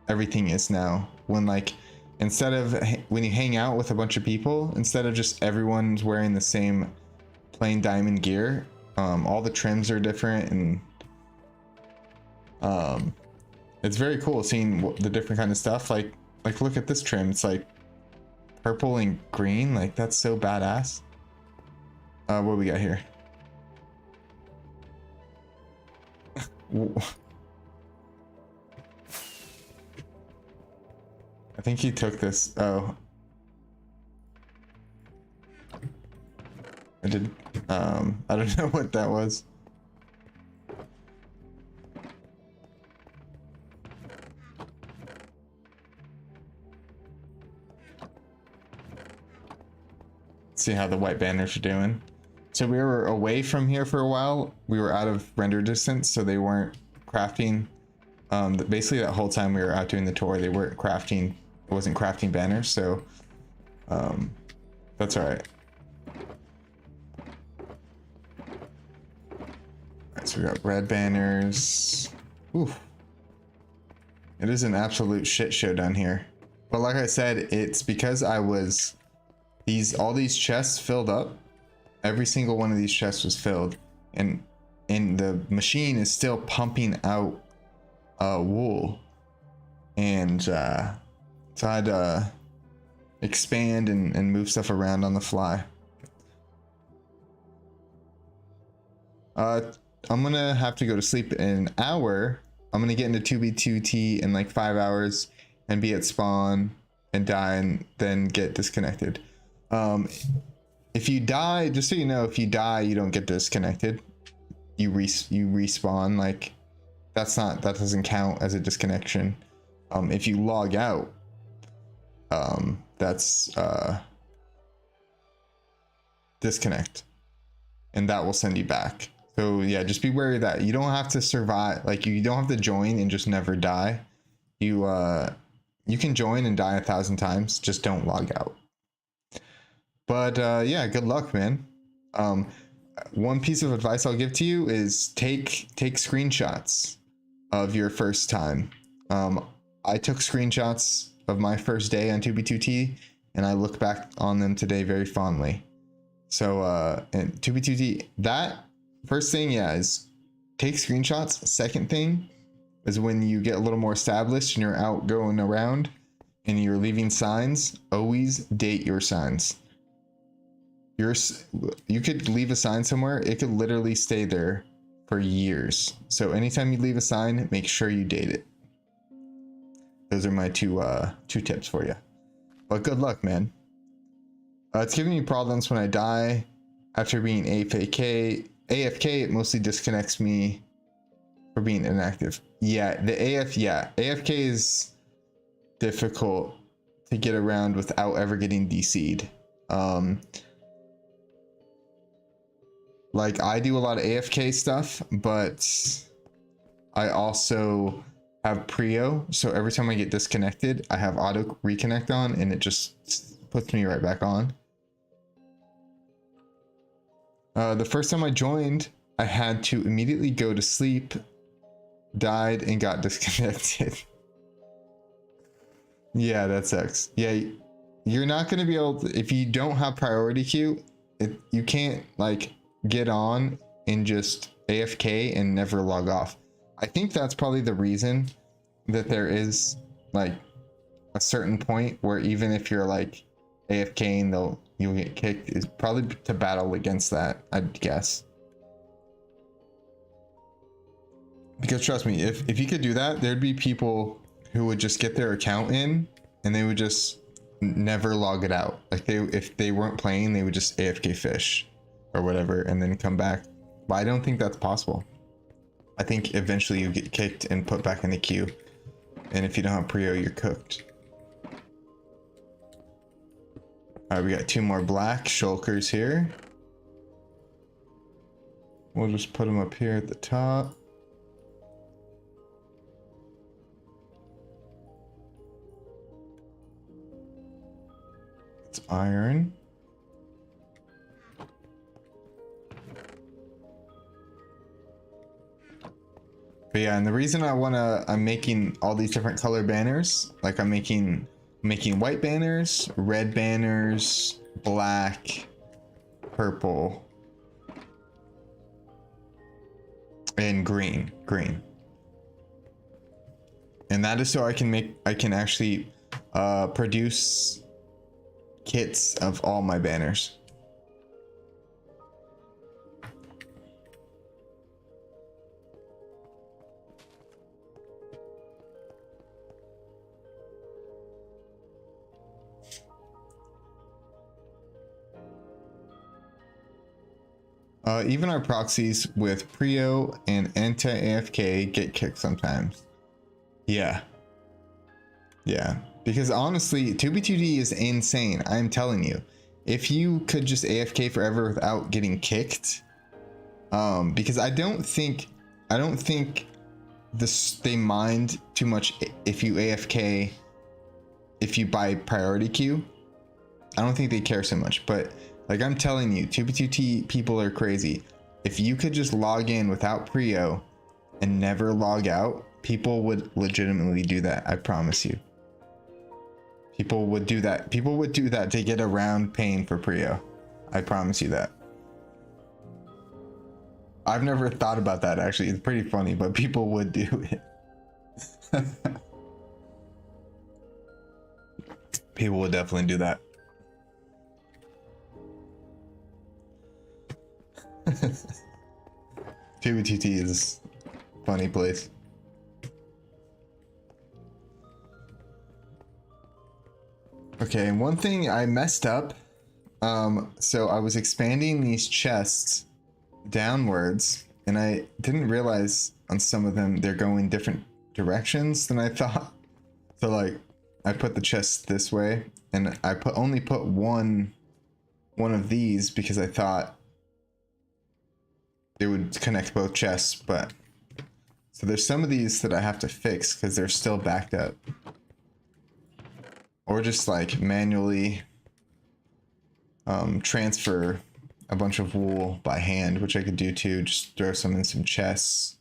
everything is now. When like, instead of when you hang out with a bunch of people, instead of just everyone's wearing the same plain diamond gear, all the trims are different, and it's very cool seeing the different kind of stuff. Like look at this trim. It's like purple and green. Like that's so badass. What do we got here? I think he took this. Oh. I did. I don't know what that was. Let's see how the white banners are doing. So we were away from here for a while. We were out of render distance, so they weren't crafting. Basically that whole time we were out doing the tour, they weren't crafting. It wasn't crafting banners, so that's all right. Alright, so we got red banners. Oof. It is an absolute shit show down here. But like I said, it's because I was all these chests filled up. Every single one of these chests was filled, and the machine is still pumping out wool, and so I had to expand and move stuff around on the fly. I'm gonna have to go to sleep in an hour. I'm gonna get into 2B2T in like 5 hours and be at spawn and die and then get disconnected. If you die, just so you know, if you die, you don't get disconnected. You respawn. Like that doesn't count as a disconnection. If you log out, that's disconnect, and that will send you back. So yeah, just be wary of that. You don't have to survive. Like you don't have to join and just never die. You can join and die 1,000 times. Just don't log out. But yeah, good luck, man. One piece of advice I'll give to you is take screenshots of your first time. I took screenshots of my first day on 2B2T, and I look back on them today very fondly. So and 2B2T, that first thing, yeah, is take screenshots. Second thing is when you get a little more established and you're out going around and you're leaving signs, always date your signs. You could leave a sign somewhere, it could literally stay there for years. So anytime you leave a sign, make sure you date it. Those are my two tips for you. But good luck, man. It's giving me problems when I die after being AFK. It mostly disconnects me for being inactive. Yeah, AFK is difficult to get around without ever getting DC'd. Like I do a lot of AFK stuff, but I also have Prio, so every time I get disconnected, I have auto reconnect on, and it just puts me right back on. The first time I joined, I had to immediately go to sleep died and got disconnected. Yeah, that sucks. Yeah, you're not going to be able to, if you don't have priority queue, you can't like get on and just AFK and never log off. I think that's probably the reason that there is like a certain point where even if you're like AFK and you'll get kicked, is probably to battle against that, I'd guess. Because trust me, if you could do that, there'd be people who would just get their account in and they would just never log it out. Like if they weren't playing, they would just AFK fish or whatever and then come back. But I don't think that's possible. I think eventually you get kicked and put back in the queue. And if you don't have Prio, you're cooked. All right, we got 2 more black shulkers here. We'll just put them up here at the top. It's iron. But yeah, and the reason I'm making all these different color banners, like I'm making white banners, red banners, black, purple, and green. And that is so I can actually produce kits of all my banners. Even our proxies with Prio and anti-AFK get kicked sometimes. Yeah. Because honestly, 2b2d is insane. I'm telling you. If you could just AFK forever without getting kicked, because I don't think they mind too much if you AFK, if you buy priority queue. I don't think they care so much, but like I'm telling you, 2b2t people are crazy. If you could just log in without Prio and never log out, people would legitimately do that. I promise you. People would do that. People would do that to get around paying for Prio. I promise you that. I've never thought about that actually. It's pretty funny, but people would do it. People would definitely do that. 2b2t is a funny place. Okay, one thing I messed up. So I was expanding these chests downwards, and I didn't realize on some of them they're going different directions than I thought. So like, I put the chest this way, and I only put one of these because I thought it would connect both chests, but so there's some of these that I have to fix because they're still backed up. Or just like manually transfer a bunch of wool by hand, which I could do too. Just throw some in some chests.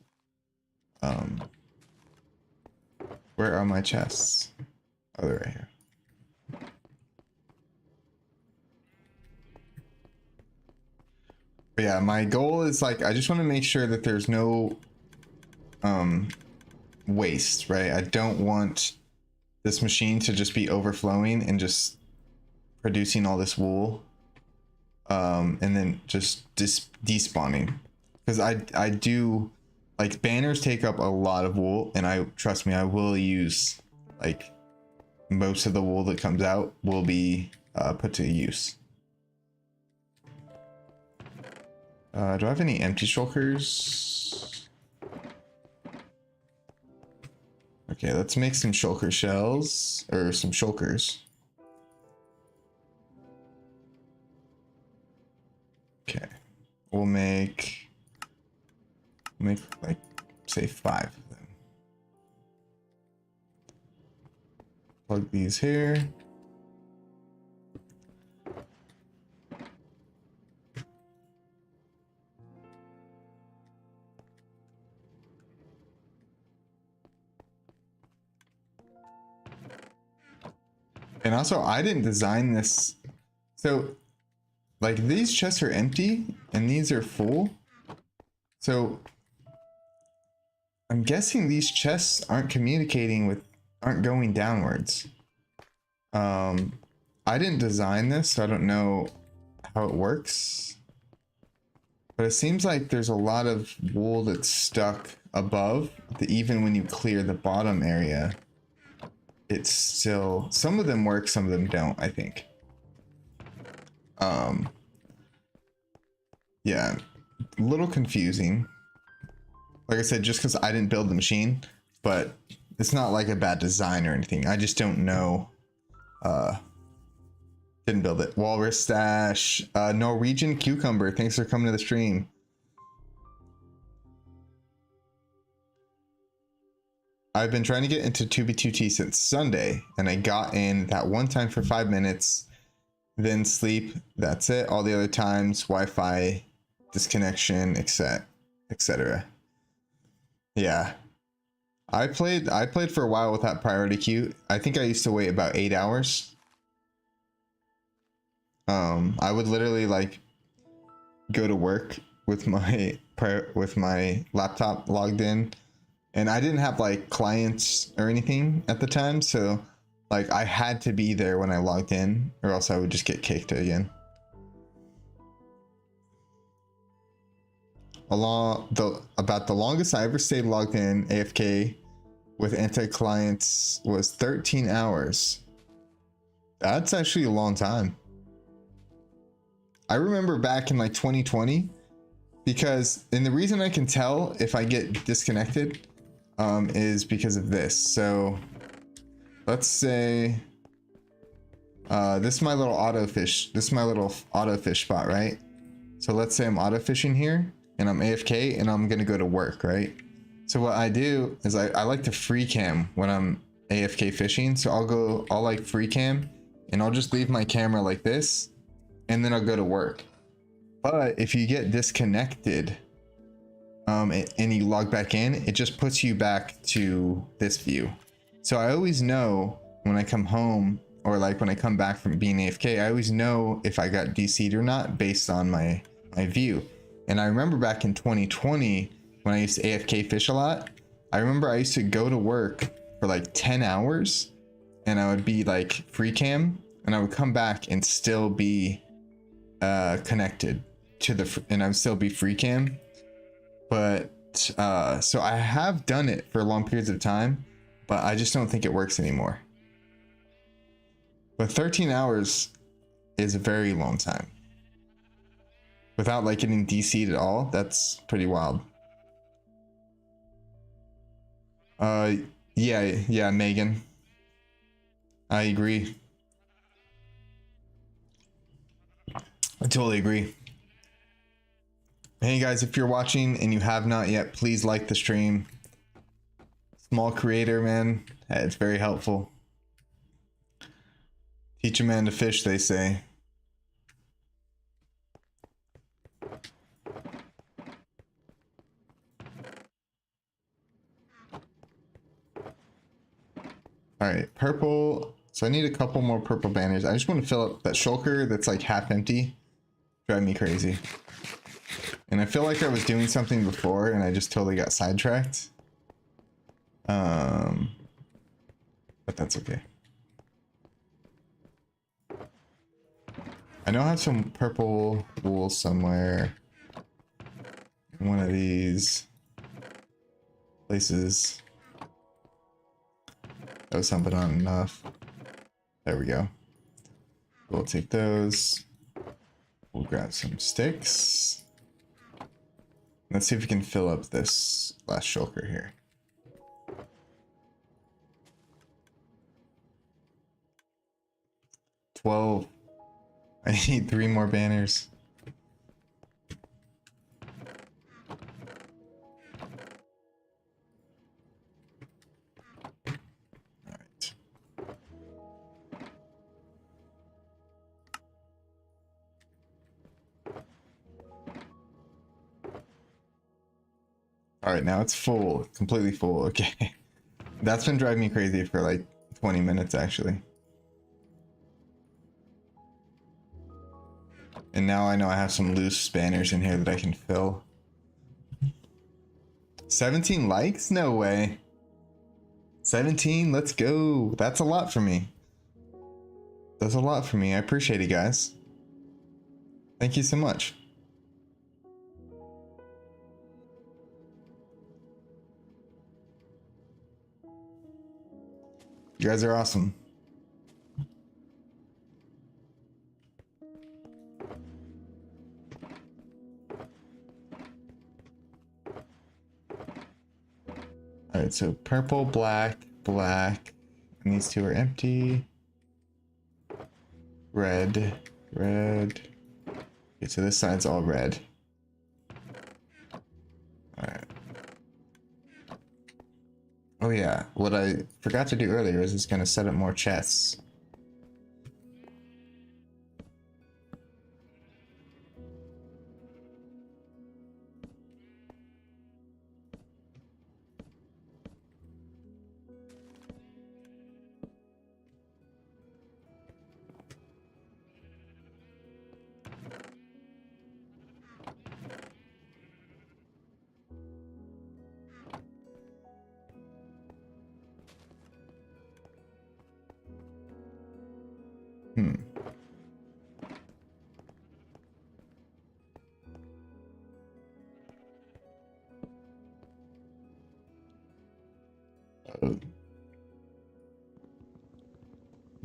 Where are my chests? Oh, they're right here. But yeah, my goal is like, I just want to make sure that there's no waste, right? I don't want this machine to just be overflowing and just producing all this wool, and then just despawning. Because I do, like, banners take up a lot of wool, and trust me, I will use, like, most of the wool that comes out will be put to use. Do I have any empty shulkers? Okay, let's make some shulker shells, or some shulkers. Okay, we'll make like, say 5 of them. Plug these here. And also, I didn't design this. So, like, these chests are empty and these are full. So, I'm guessing these chests aren't communicating with, aren't going downwards. I didn't design this, so I don't know how it works. But it seems like there's a lot of wool that's stuck above, that even when you clear the bottom area, it's still, some of them work, some of them don't, I think. Yeah, a little confusing. Like I said, just because I didn't build the machine, but it's not like a bad design or anything. I just don't know. Didn't build it. Walrus Stash, Norwegian Cucumber, thanks for coming to the stream. I've been trying to get into 2B2T since Sunday, and I got in that one time for 5 minutes, then sleep. That's it. All the other times, Wi-Fi, disconnection, etc. Yeah. I played for a while without priority queue. I think I used to wait about 8 hours. I would literally like go to work with my laptop logged in, and I didn't have like clients or anything at the time, so like I had to be there when I logged in, or else I would just get kicked again. About the longest I ever stayed logged in AFK with anti-clients was 13 hours. That's actually a long time. I remember back in like 2020, because, and the reason I can tell if I get disconnected is because of this. So let's say this is my little auto fish. This is my little auto fish spot, right? So let's say I'm auto fishing here and I'm AFK and I'm gonna go to work, right? So what I do is I like to free cam when I'm AFK fishing. So I'll like free cam and I'll just leave my camera like this, and then I'll go to work. But if you get disconnected and you log back in, it just puts you back to this view. So I always know when I come home, or like when I come back from being AFK, I always know if I got DC'd or not based on my view. And I remember back in 2020 when I used to AFK fish a lot, I remember I used to go to work for like 10 hours and I would be like free cam, and I would come back and still be connected to and I would still be free cam. But so I have done it for long periods of time, but I just don't think it works anymore. But 13 hours is a very long time without like getting DC'd at all. That's pretty wild. Yeah, Megan, I agree. I totally agree. Hey guys, if you're watching and you have not yet, please like the stream. Small creator, man. It's very helpful. Teach a man to fish, they say. All right, purple. So I need a couple more purple banners. I just want to fill up that shulker that's like half empty. Drive me crazy. And I feel like I was doing something before and I just totally got sidetracked. But that's okay. I know I have some purple wool somewhere in one of these places. That was something not enough. There we go. We'll take those. We'll grab some sticks. Let's see if we can fill up this last shulker here. $12. I need 3 more banners. Alright. Alright, now it's full. Completely full. Okay. That's been driving me crazy for like 20 minutes actually. And now I know I have some loose banners in here that I can fill. 17 likes? No way. 17, let's go. That's a lot for me. That's a lot for me. I appreciate it, guys. Thank you so much. You guys are awesome. All right, so purple, black, black, and these two are empty. Red, red. Okay, so this side's all red. All right. Oh yeah, what I forgot to do earlier is it's gonna set up more chests.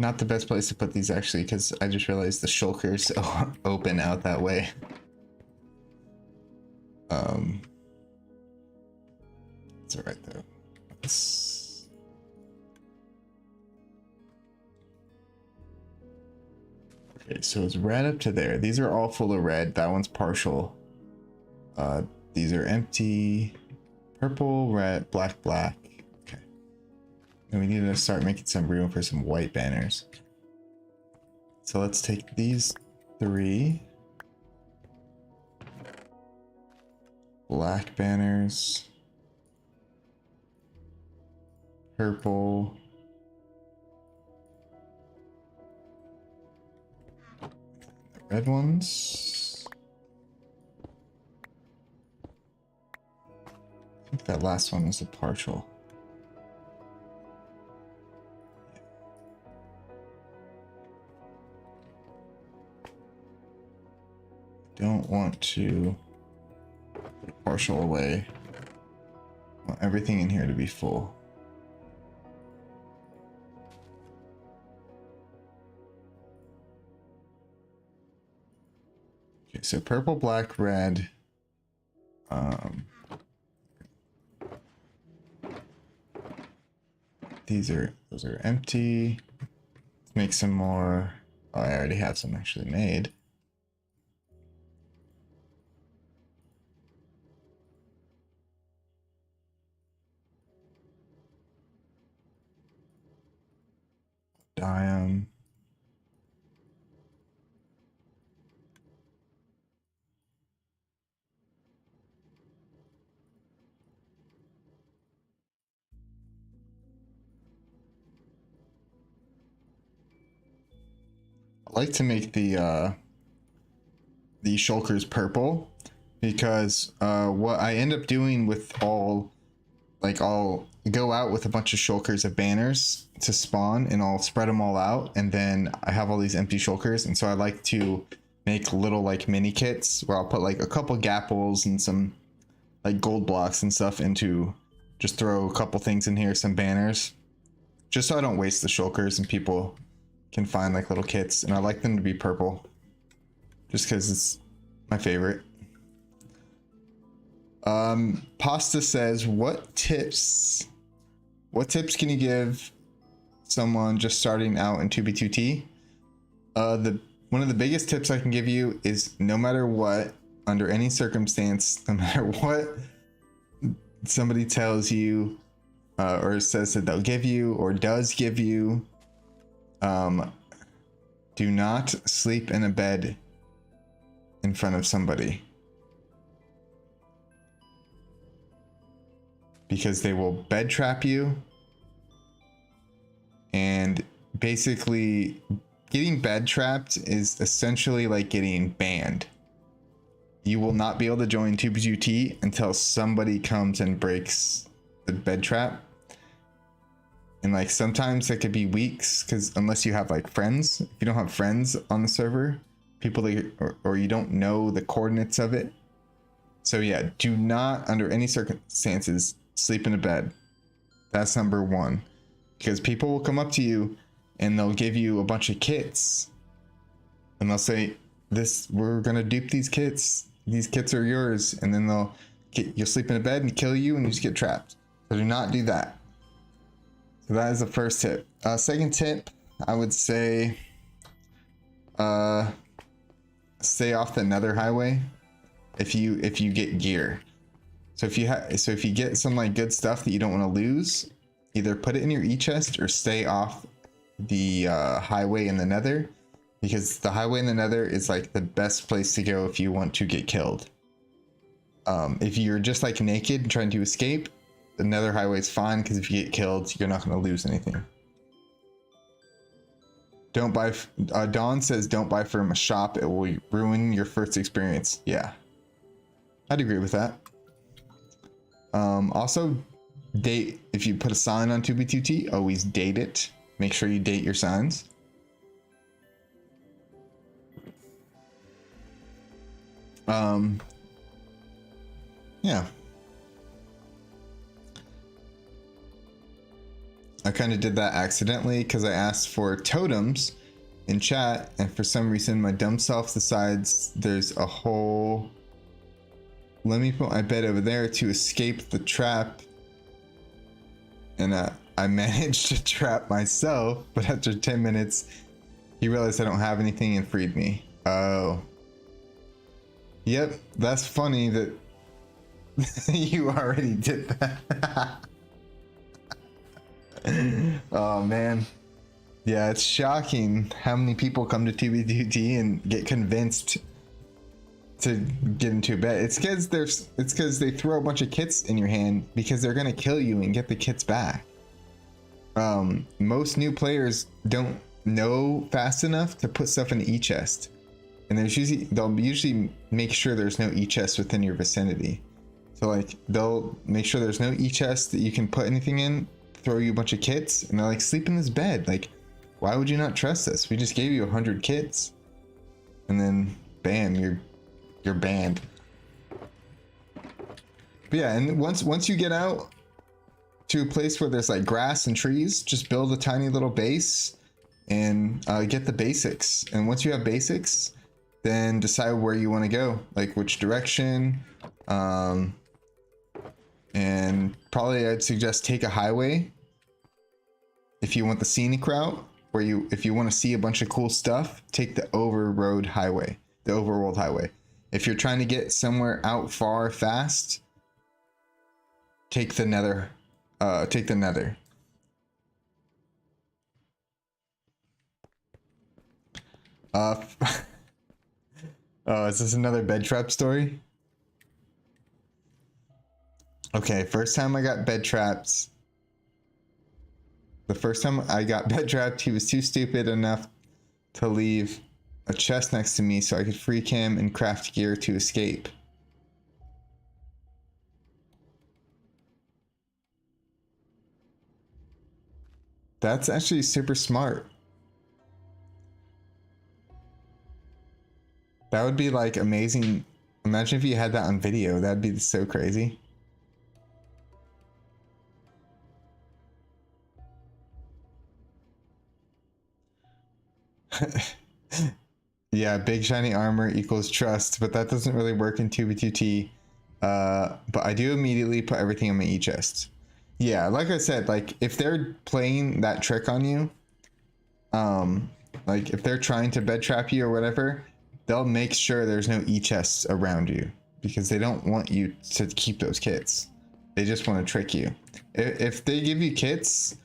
Not the best place to put these actually, because I just realized the shulkers open out that way. It's all right though. Okay, so it's red up to there. These are all full of red. That one's partial. These are empty. Purple, red, black, black. Okay. And we need to start making some room for some white banners. So let's take these 3 black banners. Purple. The red ones. I think that last one was a partial. Don't want to put a partial away. I want everything in here to be full. Okay, so purple, black, red. Those are empty. Let's make some more. Oh, I already have some actually made. Dye 'em. I like to make the shulkers purple because what I end up doing with all, like, I'll go out with a bunch of shulkers of banners to spawn and I'll spread them all out, and then I have all these empty shulkers, and so I like to make little like mini kits where I'll put like a couple gapples and some like gold blocks and stuff into, just throw a couple things in here, some banners, just so I don't waste the shulkers and people can find like little kits. And I like them to be purple just because it's my favorite. Pasta says, what tips can you give someone just starting out in 2B2T? One of the biggest tips I can give you is, no matter what, under any circumstance, no matter what somebody tells you or says that they'll give you or does give you, do not sleep in a bed in front of somebody, because they will bed trap you and basically getting bed trapped is essentially like getting banned. You will not be able to join 2B2T until somebody comes and breaks the bed trap. And like sometimes it could be weeks, because unless you have like friends, if you don't have friends on the server, people that, or you don't know the coordinates of it. So yeah, do not under any circumstances sleep in a bed. That's number one, because people will come up to you and they'll give you a bunch of kits and they'll say, we're gonna dupe these kits are yours, and then you'll sleep in a bed and kill you and you just get trapped. So do not do that. So that is the first tip. Second tip, I would say stay off the nether highway if you get gear. So if you get some like good stuff that you don't want to lose, either put it in your e-chest or stay off the highway in the nether, because the highway in the nether is like the best place to go if you want to get killed. If you're just like naked and trying to escape, the nether highway is fine, because if you get killed, you're not going to lose anything. Don't buy, Dawn says don't buy from a shop, it will ruin your first experience. Yeah, I'd agree with that. Also, date, if you put a sign on 2B2T, always date it. Make sure you date your signs. Yeah. I kind of did that accidentally because I asked for totems in chat, and for some reason my dumb self decides there's a whole, let me put my bed over there to escape the trap, and I managed to trap myself, but after 10 minutes he realized I don't have anything and freed me. Oh. Yep, that's funny that you already did that. Oh man. Yeah, it's shocking how many people come to 2B2T and get convinced to get into a bed. It's because they throw a bunch of kits in your hand because they're gonna kill you and get the kits back. Most new players don't know fast enough to put stuff in the e-chest, and they'll usually make sure there's no e-chest within your vicinity. So like they'll make sure there's no e-chest that you can put anything in, throw you a bunch of kits, and they're like, sleep in this bed. Like, why would you not trust us? We just gave you 100 kits, and then bam, you're banned. But yeah, and once you get out to a place where there's like grass and trees, just build a tiny little base and get the basics. And once you have basics, then decide where you want to go, like which direction. And probably I'd suggest take a highway if you want the scenic route, or if you want to see a bunch of cool stuff, take the overworld highway. If you're trying to get somewhere out far fast, take the nether. Oh, is this another bed trap story? Okay, first time I got bed trapped, he was too stupid enough to leave a chest next to me so I could freak him and craft gear to escape. That's actually super smart. That would be like amazing. Imagine if you had that on video. That'd be so crazy. Yeah, big shiny armor equals trust, but that doesn't really work in 2B2T. But I do immediately put everything in my e-chest. Yeah, like I said, like if they're playing that trick on you, like if they're trying to bed trap you or whatever, they'll make sure there's no e-chests around you because they don't want you to keep those kits. They just want to trick you. If they give you kits,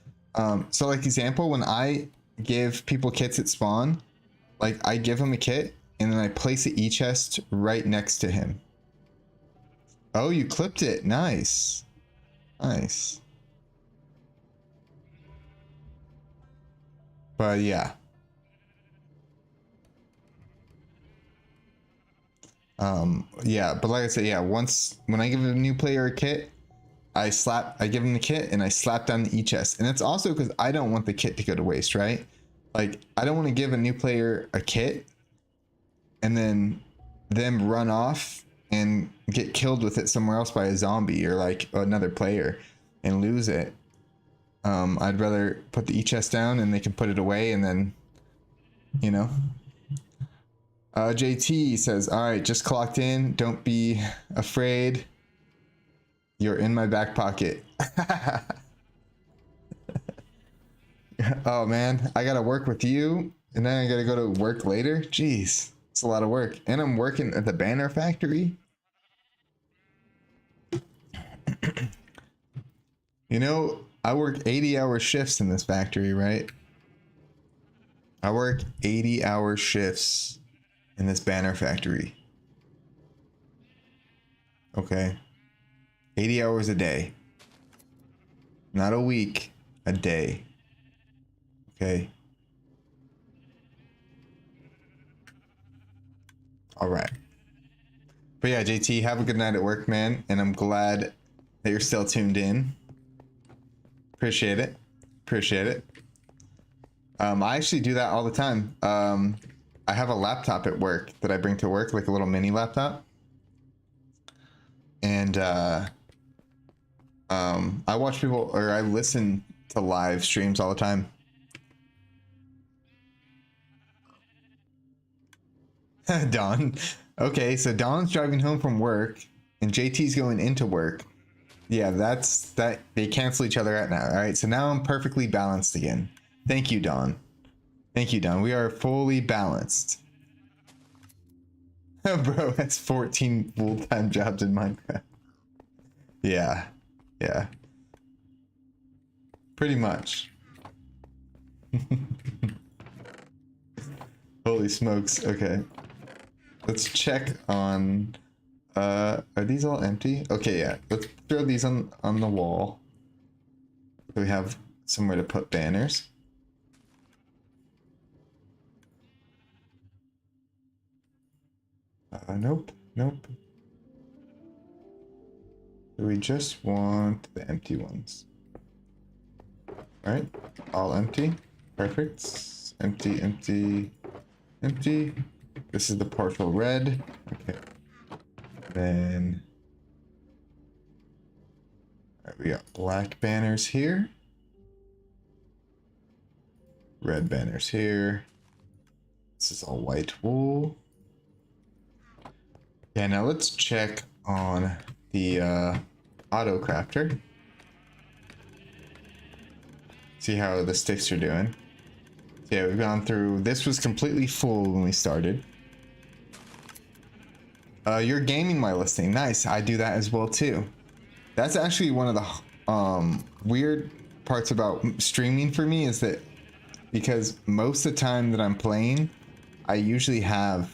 so like example, when I give people kits at spawn, like I give him a kit and then I place the e-chest right next to him. Oh, you clipped it. Nice. Nice. But yeah. Yeah, but like I said, yeah, once when I give a new player a kit, I give them the kit and I slap down the e-chest. And it's also because I don't want the kit to go to waste, right? Like, I don't want to give a new player a kit and then them run off and get killed with it somewhere else by a zombie or like another player and lose it. I'd rather put the e-chest down and they can put it away and then, you know. JT says, all right, just clocked in. Don't be afraid. You're in my back pocket. Oh man, I gotta work with you and then I gotta go to work later. Jeez, it's a lot of work. And I'm working at the banner factory. You know, I work 80-hour shifts in this factory, right? I work 80-hour shifts in this banner factory. Okay. 80 hours a day. Not a week, a day. Okay. All right. But yeah, JT, have a good night at work, man. And I'm glad that you're still tuned in. Appreciate it. Appreciate it. I actually do that all the time. I have a laptop at work that I bring to work, like a little mini laptop. And I watch people, or I listen to live streams all the time. Don. Okay, so Don's driving home from work and JT's going into work. Yeah, that they cancel each other out now. All right, so now I'm perfectly balanced again. Thank you, Don. Thank you, Don. We are fully balanced. Bro, that's 14 full-time jobs in Minecraft. Yeah, yeah. Pretty much. Holy smokes. Okay. Let's check on are these all empty? Okay, yeah. Let's throw these on the wall. We have somewhere to put banners. Nope, nope. We just want the empty ones. All right, all empty. Perfect. Empty, empty, empty. This is the partial red. Okay. Then all right, we got black banners here. Red banners here. This is all white wool. Yeah, now let's check on the auto crafter. See how the sticks are doing. So yeah, we've gone through. This was completely full when we started. You're gaming my listing. Nice. I do that as well too. That's actually one of the weird parts about streaming for me is that because most of the time that I'm playing, I usually have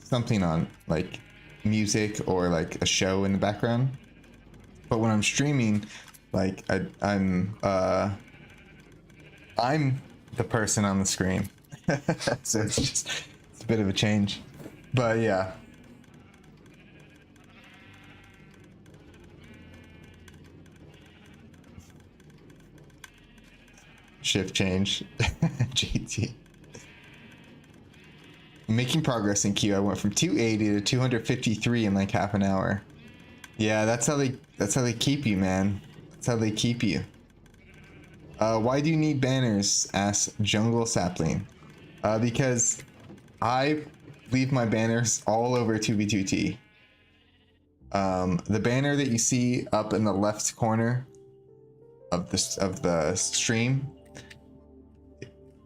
something on, like music or like a show in the background. But when I'm streaming, like I'm the person on the screen. So it's a bit of a change. But yeah. Shift change. JT. Making progress in queue. I went from 280 to 253 in like half an hour. Yeah, that's how they keep you, man. That's how they keep you. Why do you need banners? Asks Jungle Sapling. Because I leave my banners all over 2v2t. The banner that you see up in the left corner of the stream,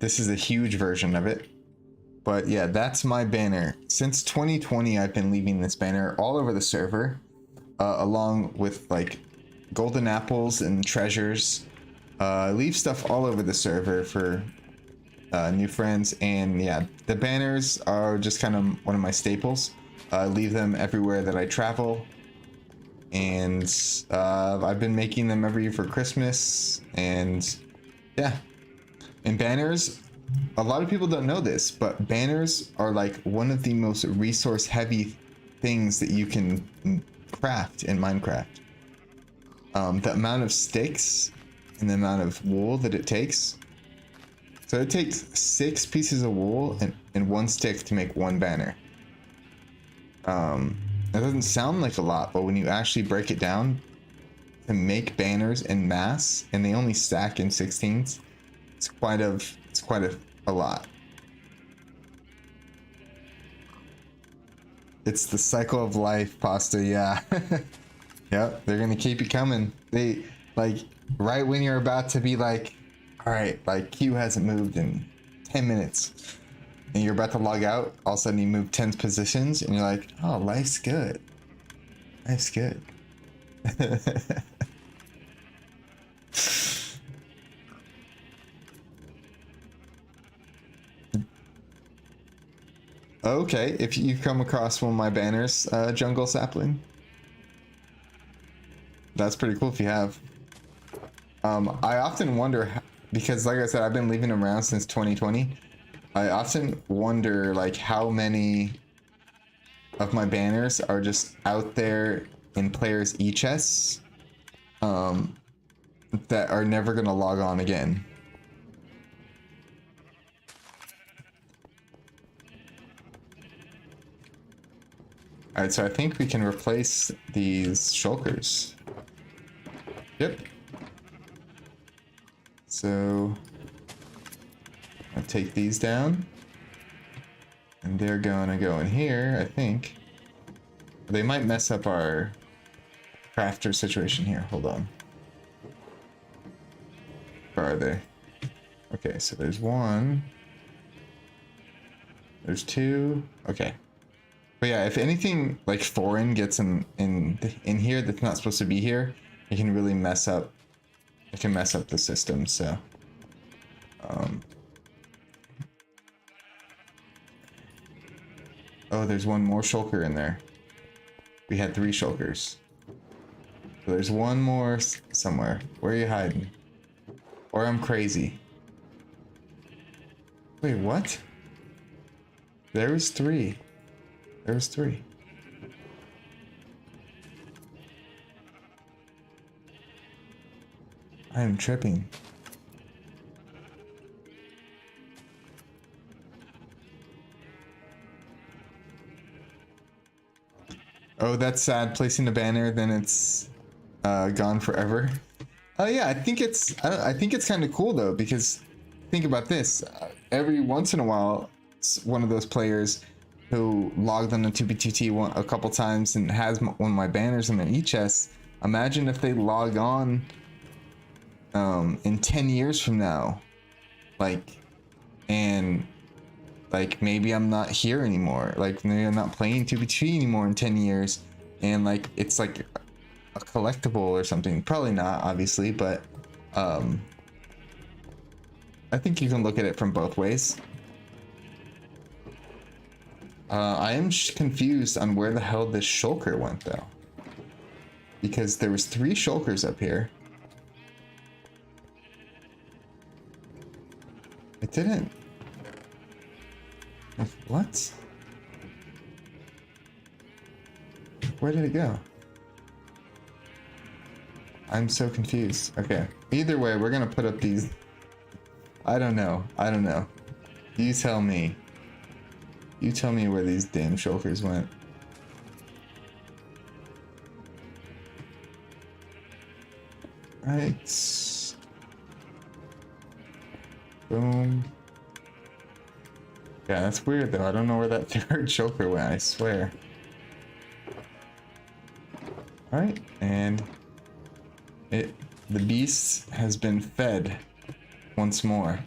this is a huge version of it. But yeah, that's my banner. Since 2020, I've been leaving this banner all over the server, along with like golden apples and treasures. I leave stuff all over the server for new friends, and yeah, the banners are just kind of one of my staples. I leave them everywhere that I travel, and I've been making them every year for Christmas, and yeah. And banners a lot of people don't know this, but banners are like one of the most resource heavy things that you can craft in Minecraft. The amount of sticks and the amount of wool that it takes. So it takes 6 pieces of wool and 1 stick to make 1 banner. That doesn't sound like a lot, but when you actually break it down to make banners en masse, and they only stack in 16s, it's quite a lot. It's the cycle of life, Pasta. Yeah. Yep, they're gonna keep you coming. They like right when you're about to be like, all right, like Q hasn't moved in 10 minutes, and you're about to log out. All of a sudden, you move 10 positions, and you're like, oh, life's good. Life's good. Okay, if you come across one of my banners, Jungle Sapling. That's pretty cool if you have. I often wonder, because like I said, I've been leaving them around since 2020. I often wonder like how many of my banners are just out there in players' e-chests that are never gonna log on again. Alright, so I think we can replace these shulkers. Yep. So I'll take these down. And they're gonna go in here, I think. They might mess up our crafter situation here. Hold on. Where are they? Okay, so there's 1. There's 2. Okay. But yeah, if anything like foreign gets in here that's not supposed to be here, it can really mess up. It can mess up the system. So, oh, there's 1 more shulker in there. We had 3 shulkers. So there's 1 more somewhere. Where are you hiding? Or I'm crazy. Wait, what? There was 3. There was 3. I am tripping. Oh, that's sad. Placing a banner, then it's gone forever. Oh yeah, I think it's kind of cool though, because think about this. Every once in a while, one of those players who logged on to 2B2T a couple times and has one of my banners in their e-chest. Imagine if they log on in 10 years from now, and maybe I'm not here anymore, like maybe I'm not playing 2B2T anymore in 10 years, and like it's like a collectible or something. Probably not, obviously, but I think you can look at it from both ways. I am confused on where the hell this shulker went though, because there was 3 shulkers up here. It didn't. What? Where did it go? I'm so confused. Okay. Either way, we're gonna put up these. I don't know. I don't know. You tell me. You tell me where these damn shulkers went. Right. Boom. Yeah, that's weird though. I don't know where that 3rd shulker went, I swear. Alright, and the beast has been fed once more.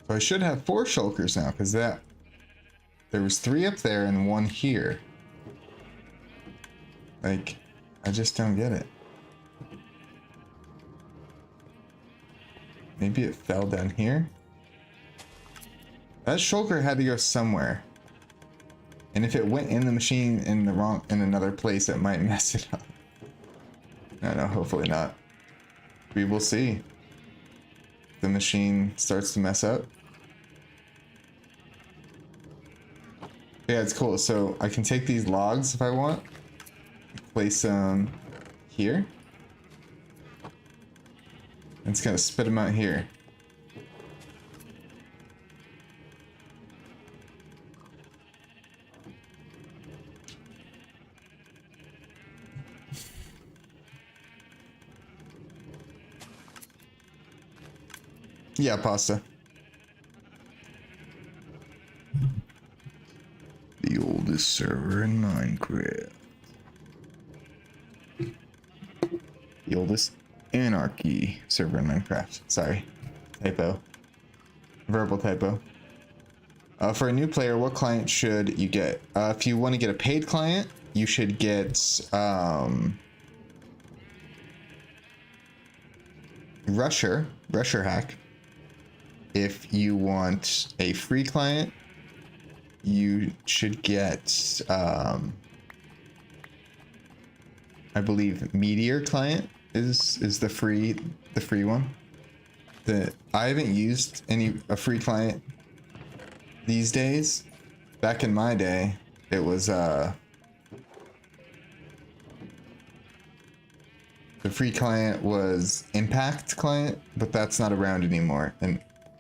So I should have 4 shulkers now, because there was 3 up there and 1 here. Like, I just don't get it. Maybe it fell down here. That shulker had to go somewhere. And if it went in the machine in another place, it might mess it up. No, hopefully not. We will see. The machine starts to mess up. Yeah, it's cool. So I can take these logs if I want, place them here. And it's gonna spit them out here. Yeah, pasta. The oldest server in Minecraft. The oldest anarchy server in Minecraft. Sorry. Typo. Verbal typo. For a new player, what client should you get? If you want to get a paid client, you should get Rusher Hack. If you want a free client, you should get I believe Meteor client is the free one. I haven't used a free client these days. Back in my day, it was the free client was Impact client, but that's not around anymore.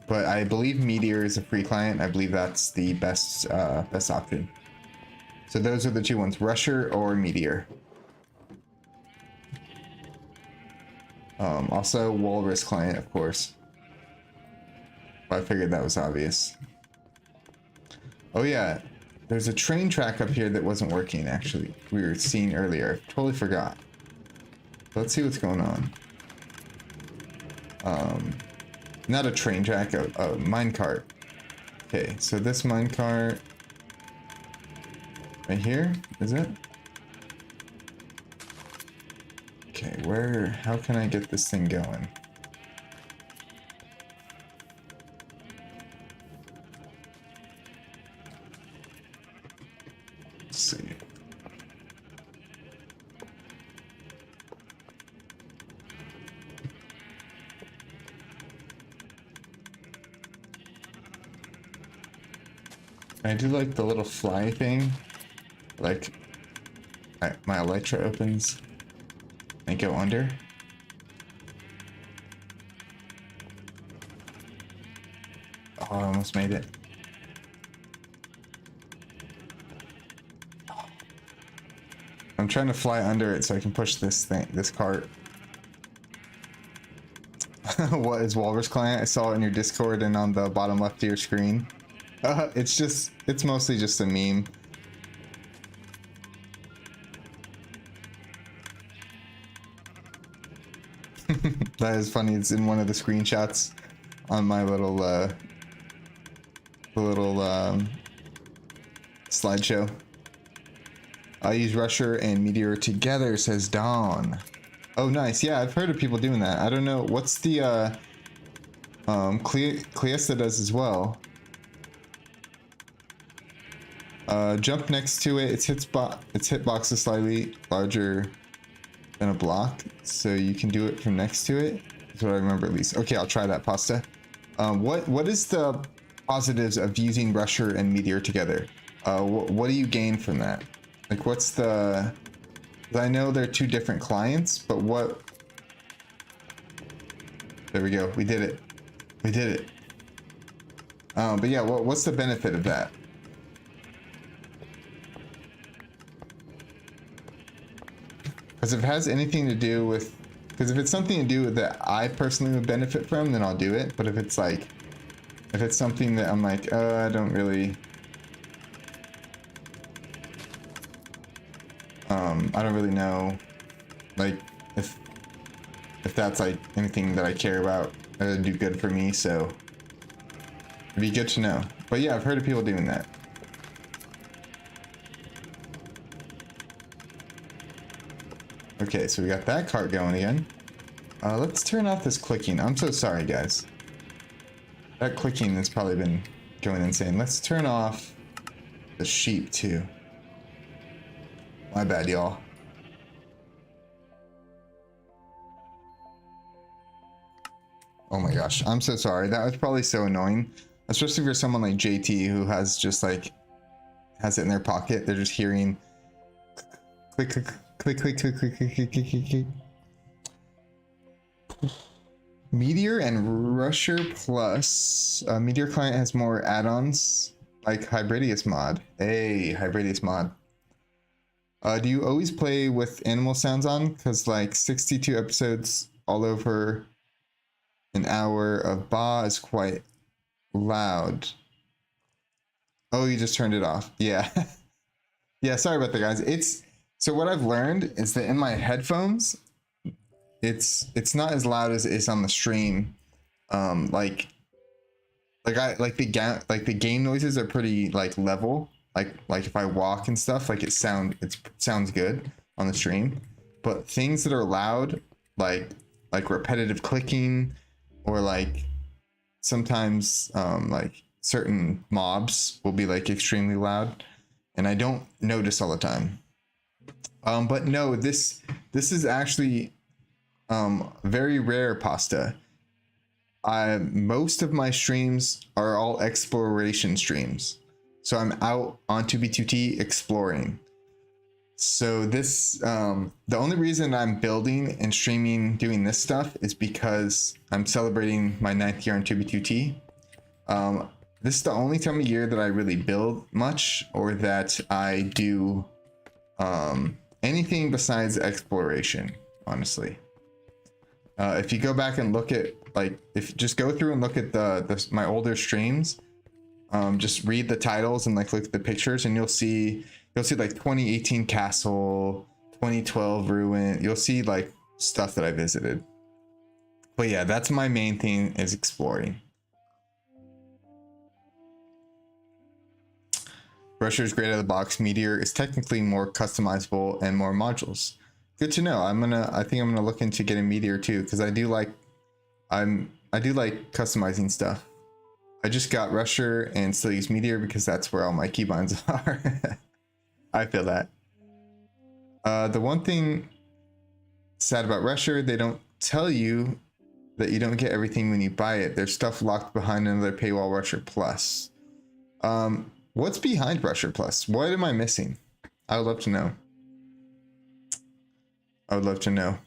But I believe Meteor is a free client. I believe that's the best option. So those are the two ones: Rusher or Meteor. Also Walrus client, of course. I figured that was obvious. Oh yeah, there's a train track up here that wasn't working. Actually, we were seeing earlier. Totally forgot. Let's see what's going on. Not a train track, a minecart. Okay, so this minecart right here, is it? Okay, how can I get this thing going? Let's see. I do like the little fly thing. Like, my elytra opens and go under. Oh, I almost made it. I'm trying to fly under it so I can push this cart. What is Walrus client? I saw it in your Discord and on the bottom left of your screen. It's mostly just a meme. That is funny. It's in one of the screenshots on my little slideshow. I use Rusher and Meteor together, says Dawn. Oh, nice. Yeah, I've heard of people doing that. I don't know what's the Cleesta does as well. Jump next to it. Its hitbox is slightly larger than a block, so you can do it from next to it. That's what I remember at least. Okay, I'll try that, pasta. What is the positives of using Rusher and Meteor together? What do you gain from that? Like, what's the? I know they're two different clients, but what? There we go. We did it. We did it. But yeah, what's the benefit of that? Because if it has anything to do with, because if it's something to do with that I personally would benefit from, then I'll do it. But if it's like, if it's something that I'm like, I don't really, I don't really know, like if that's like anything that I care about, it would do good for me. So it'd be good to know. But yeah, I've heard of people doing that. Okay, so we got that cart going again. Let's turn off this clicking. I'm so sorry, guys. That clicking has probably been going insane. Let's turn off the sheep too. My bad, y'all. Oh my gosh, I'm so sorry. That was probably so annoying, especially for someone like JT who has just like has it in their pocket. They're just hearing click, click, click, click, click, click, click, click, click, click, click. Meteor and Rusher Plus. Meteor client has more add-ons like Hybridius mod. Hey, Hybridius mod. Do you always play with animal sounds on? Because like 62 episodes all over an hour of Ba is quite loud. Oh, you just turned it off. Yeah. Yeah, sorry about that, guys. It's so what I've learned is that in my headphones, it's not as loud as it is on the stream. Like the game noises are pretty like level. Like if I walk and stuff, like it sounds good on the stream. But things that are loud, like repetitive clicking, or like sometimes like certain mobs will be like extremely loud, and I don't notice all the time. But no, this is actually very rare, Pasta. Most of my streams are all exploration streams, so I'm out on 2B2T exploring. So this the only reason I'm building and streaming doing this stuff is because I'm celebrating my 9th year on 2B2T. This is the only time of year that I really build much, or that I do anything besides exploration, honestly. If you go back and look at, like, if you just go through and look at my older streams, just read the titles and like look at the pictures, and you'll see like 2018 castle, 2012 ruin. You'll see like stuff that I visited. But yeah, that's my main thing, is exploring. Rusher is great out of the box. Meteor is technically more customizable and more modules. Good to know. I think I'm gonna look into getting Meteor too, because I do like customizing stuff. I just got Rusher and still use Meteor because that's where all my keybinds are. I feel that. The one thing sad about Rusher, they don't tell you that you don't get everything when you buy it. There's stuff locked behind another paywall, Rusher Plus. What's behind Rusher Plus? What am I missing? I would love to know. I would love to know.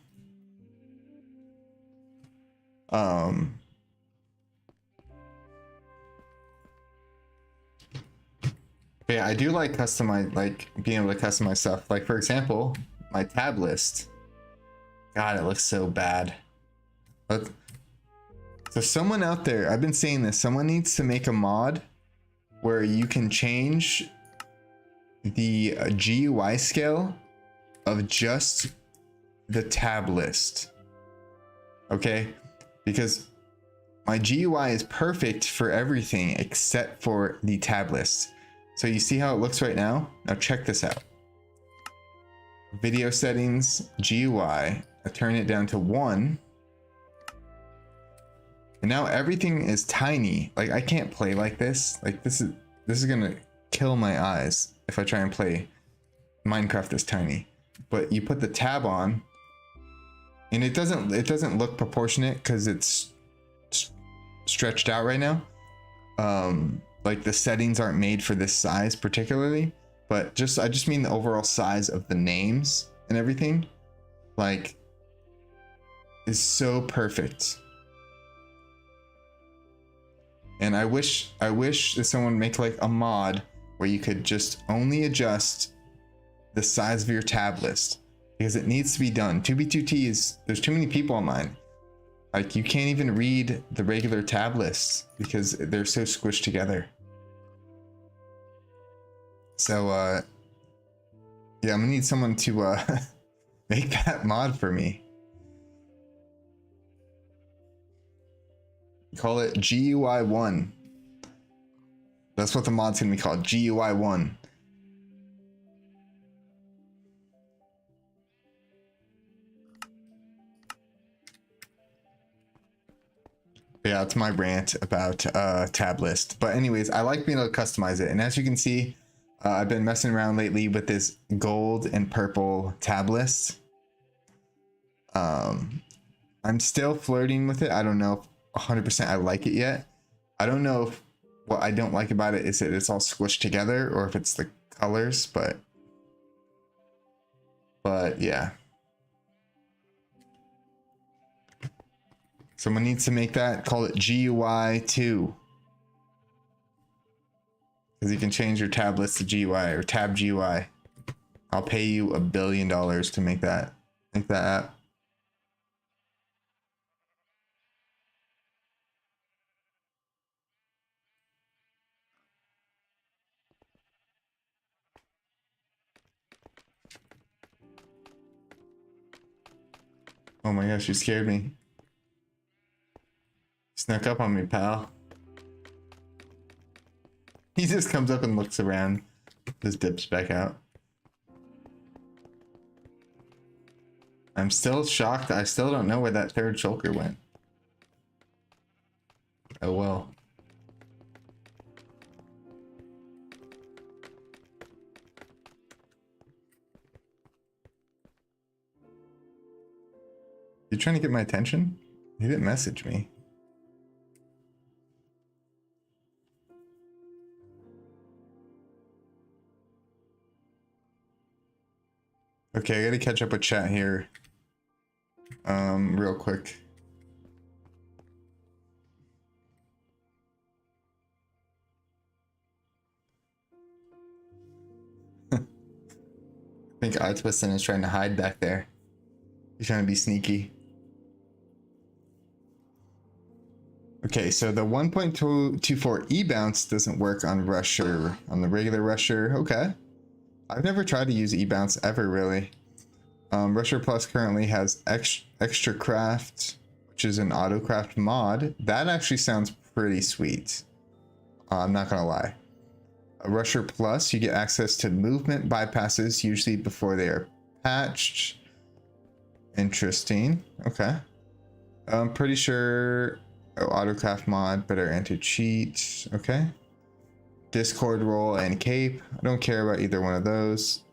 But yeah, I do like being able to customize stuff. Like for example, my tab list. God, it looks so bad. But so someone out there, I've been saying this, someone needs to make a mod where you can change the GUI scale of just the tab list. Okay? Because my GUI is perfect for everything except for the tab list. So you see how it looks right now? Now check this out. Video settings, GUI, I turn it down to 1. And now everything is tiny. Like I can't play like this. Like this is gonna kill my eyes if I try and play Minecraft this tiny. But you put the tab on, and it doesn't look proportionate because it's stretched out right now. Like the settings aren't made for this size particularly, but I just mean the overall size of the names and everything, like, is so perfect. And I wish that someone would make like a mod where you could just only adjust the size of your tab list, because it needs to be done. 2B2T there's too many people online. Like you can't even read the regular tab lists because they're so squished together. So yeah, I'm gonna need someone to make that mod for me. Call it GUI1. That's what the mod's gonna be called, GUI1. Yeah, it's my rant about tab list. But anyways, I like being able to customize it. And as you can see, I've been messing around lately with this gold and purple tab list. I'm still flirting with it. I don't know if 100% I like it yet. I don't know if what I don't like about it is that it's all squished together or if it's the colors, but yeah. Someone needs to make that, call it GUI 2. Because you can change your tab list to GUI or tab GUI. I'll pay you $1 billion to make that app. Oh my gosh, you scared me. Snuck up on me, pal. He just comes up and looks around. Just dips back out. I'm still shocked. I still don't know where that third shulker went. Oh well. You trying to get my attention? He didn't message me. Okay, I gotta catch up with chat here. Real quick. I think iTwistin is trying to hide back there. He's trying to be sneaky. Okay, so the 1.24 e-bounce doesn't work on Rusher, on the regular Rusher. Okay. I've never tried to use e-bounce ever, really. Rusher Plus currently has extra craft, which is an autocraft mod. That actually sounds pretty sweet. I'm not gonna lie. Rusher Plus, you get access to movement bypasses, usually before they are patched. Interesting. Okay. I'm pretty sure. Oh, autocraft mod, better anti-cheat. Okay. Discord roll and cape. I don't care about either one of those.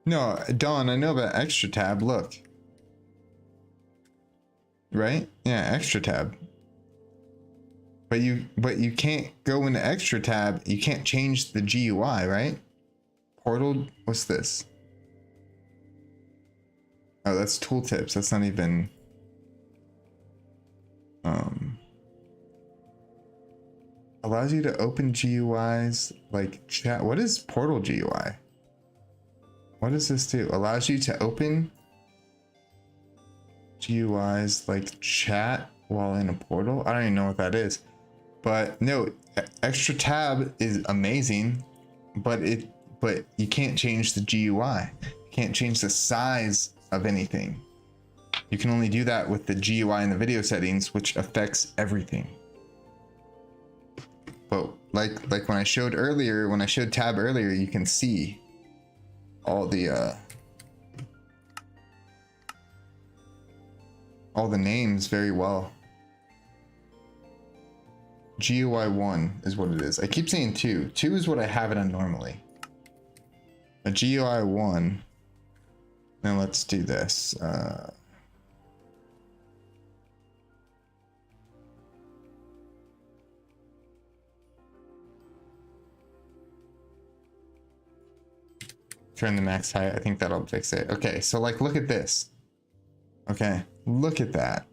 No, Dawn, I know about extra tab. Look. Right? Yeah, extra tab. But you can't go into extra tab. You can't change the GUI, right? Portal, what's this? Oh, that's tooltips. That's not even allows you to open GUIs like chat. What is portal GUI? What does this do? Allows you to open GUIs like chat while in a portal? I don't even know what that is. But no, extra tab is amazing, but you can't change the GUI. You can't change the size of anything. You can only do that with the GUI in the video settings, which affects everything. But like when I showed earlier, when I showed tab earlier, you can see all the names very well. GUI 1 is what it is. I keep saying 2. 2 is what I have it on normally. A GUI 1. Now let's do this. Turn the max height. I think that'll fix it. Okay, so like look at this. Okay, look at that.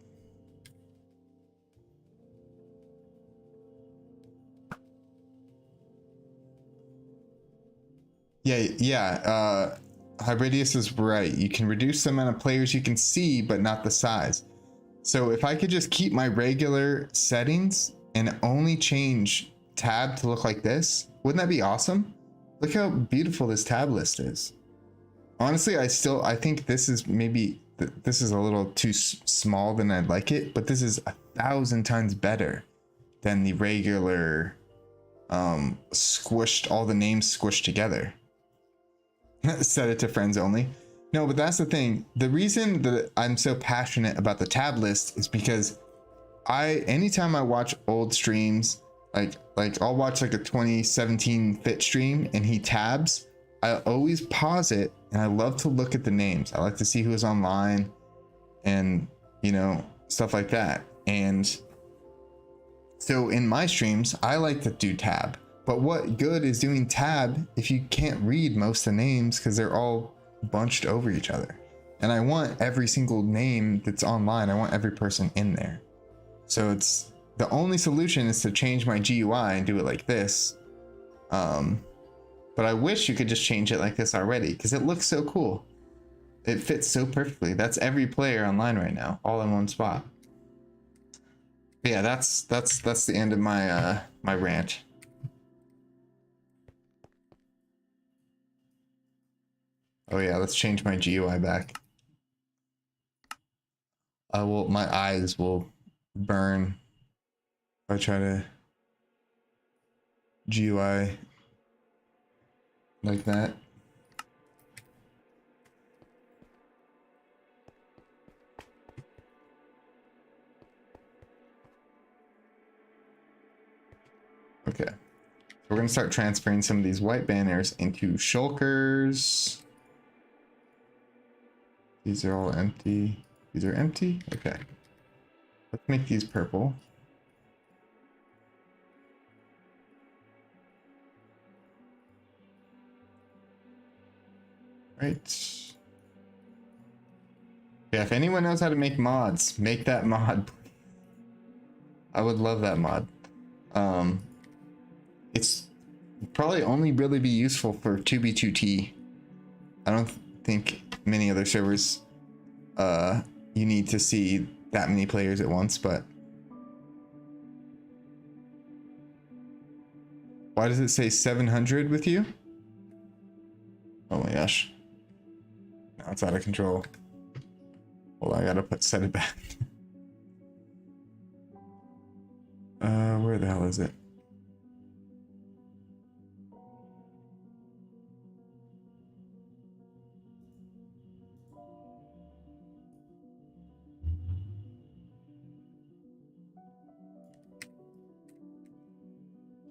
Yeah. Hybridius is right. You can reduce the amount of players you can see, but not the size. So if I could just keep my regular settings and only change tab to look like this, wouldn't that be awesome? Look how beautiful this tab list is. Honestly, I think this is this is a little too small than I'd like it, but this is 1,000 times better than the regular squished, all the names squished together. Set it to friends only. No, but that's the thing. The reason that I'm so passionate about the tab list is because anytime I watch old streams, like I'll watch like a 2017 fit stream and he tabs, I always pause it and I love to look at the names. I like to see who's online and, you know, stuff like that. And so in my streams, I like to do tab. But what good is doing tab if you can't read most of the names because they're all bunched over each other? And I want every single name that's online, I want every person in there. So it's the only solution is to change my GUI and do it like this. But I wish you could just change it like this already because it looks so cool. It fits so perfectly. That's every player online right now, all in one spot. But yeah, that's the end of my my rant. Oh yeah, let's change my GUI back. My eyes will burn if I try to GUI like that. Okay, so we're gonna start transferring some of these white banners into shulkers. These are all empty. These are empty. Okay, let's make these purple. Right. Yeah, if anyone knows how to make mods, make that mod. I would love that mod. It's probably only really be useful for 2b2t. I don't think many other servers you need to see that many players at once, but why does it say 700 with you? Oh my gosh. Now it's out of control. Well, I gotta set it back. Where the hell is it?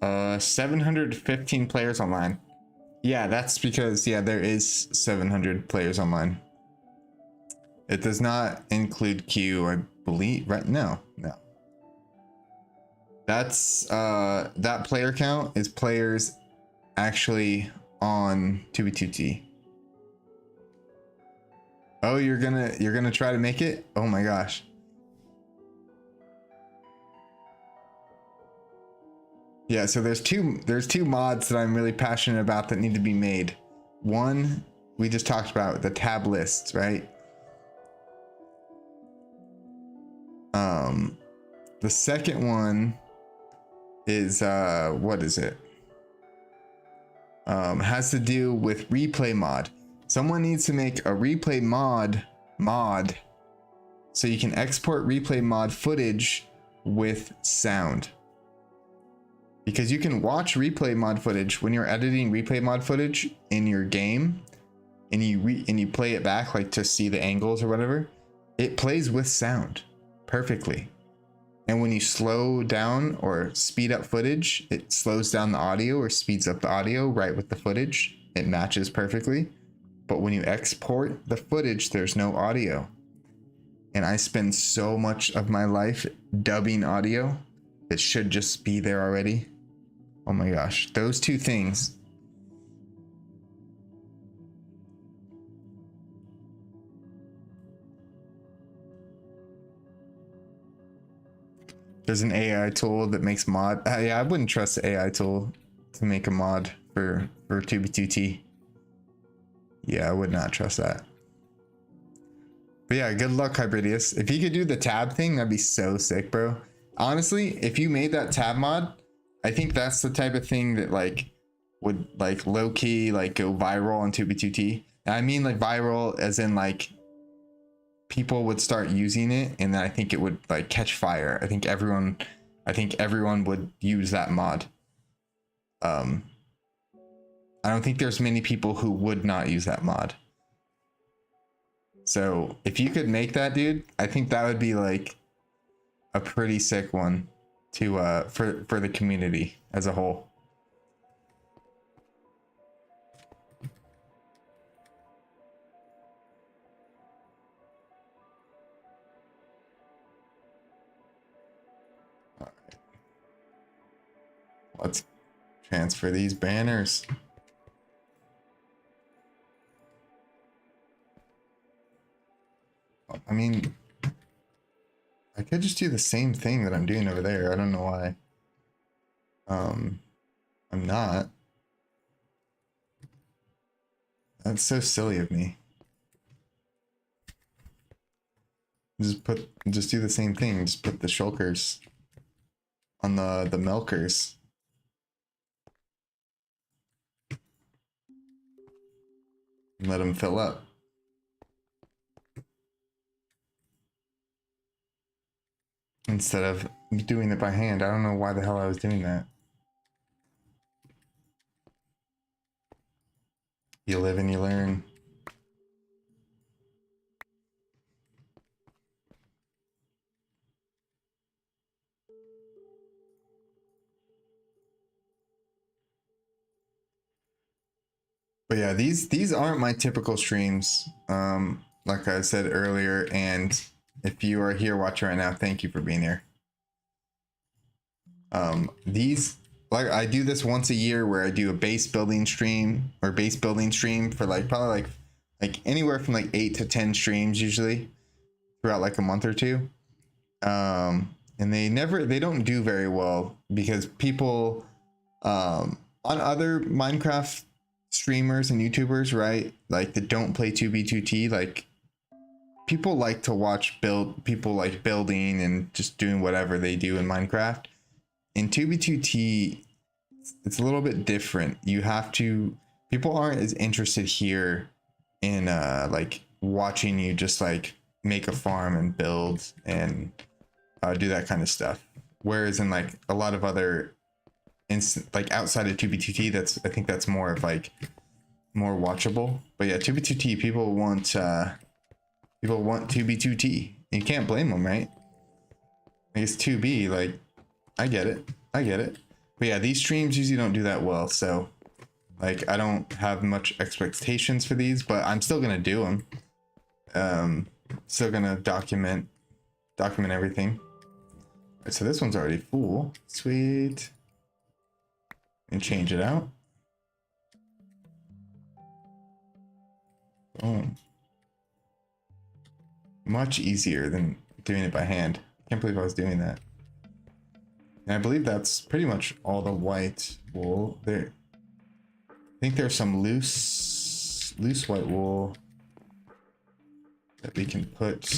Uh, 715 players online. Yeah, that's because, yeah, there is 700 players online. It does not include queue, I believe, right? No. That's, that player count is players actually on 2b2t. Oh, you're gonna try to make it? Oh my gosh. Yeah, so there's two mods that I'm really passionate about that need to be made. One, we just talked about the tab lists, right? The second one is what is it? Has to do with replay mod. Someone needs to make a replay mod so you can export replay mod footage with sound. Because you can watch replay mod footage when you're editing replay mod footage in your game and you play it back, like to see the angles or whatever, it plays with sound perfectly. And when you slow down or speed up footage, it slows down the audio or speeds up the audio right with the footage. It matches perfectly. But when you export the footage, there's no audio. And I spend so much of my life dubbing audio. It should just be there already. Oh my gosh, those two things. There's an AI tool that makes mod. Yeah, I wouldn't trust the AI tool to make a mod for 2b2t. Yeah, I would not trust that. But yeah, good luck, Hybridius. If you could do the tab thing, that'd be so sick, bro. Honestly, if you made that tab mod, I think that's the type of thing that like would like low key like go viral on 2b2t. And I mean like viral as in like people would start using it, and then I think it would like catch fire. I think everyone would use that mod. I don't think there's many people who would not use that mod. So if you could make that, dude, I think that would be like a pretty sick one to for the community as a whole. All right. Let's transfer these banners. I mean, I could just do the same thing that I'm doing over there. I don't know why. I'm not. That's so silly of me. Just do the same thing. Just put the shulkers on the milkers. And let them fill up. Instead of doing it by hand. I don't know why the hell I was doing that. You live and you learn. But yeah, these aren't my typical streams. Like I said earlier, and if you are here watching right now, thank you for being here. These, like, I do this once a year where I do a base building stream for like probably like anywhere from like 8 to 10 streams usually throughout like a month or two. And they don't do very well because people on other Minecraft streamers and YouTubers, right, like that don't play 2b2t, like people like to watch people like building and just doing whatever they do in Minecraft. In 2b2t, it's a little bit different. People aren't as interested here in like watching you just like make a farm and build and do that kind of stuff. Whereas in like a lot of other like outside of 2b2t, I think that's more of like more watchable. But yeah, 2b2t, people want 2b2t. You can't blame them, right? I guess 2b, like, I get it. But yeah, these streams usually don't do that well, so like I don't have much expectations for these, but I'm still gonna do them. Still gonna document everything. All right, so this one's already full. Sweet. And change it out. Boom. Much easier than doing it by hand. Can't believe I was doing that. And I believe that's pretty much all the white wool there. I think there's some loose white wool that we can put.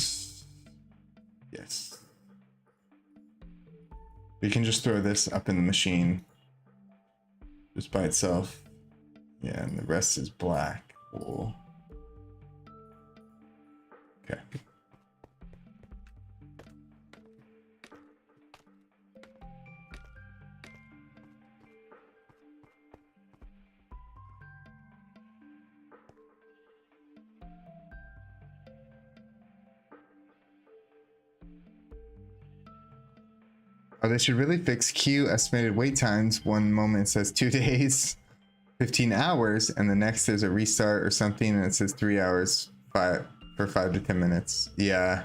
Yes. We can just throw this up in the machine just by itself. Yeah, and the rest is black wool. Okay. Oh, they should really fix Q estimated wait times. One moment it says 2 days, 15 hours, and the next there's a restart or something and it says 3 hours, 5 to 10 minutes. Yeah.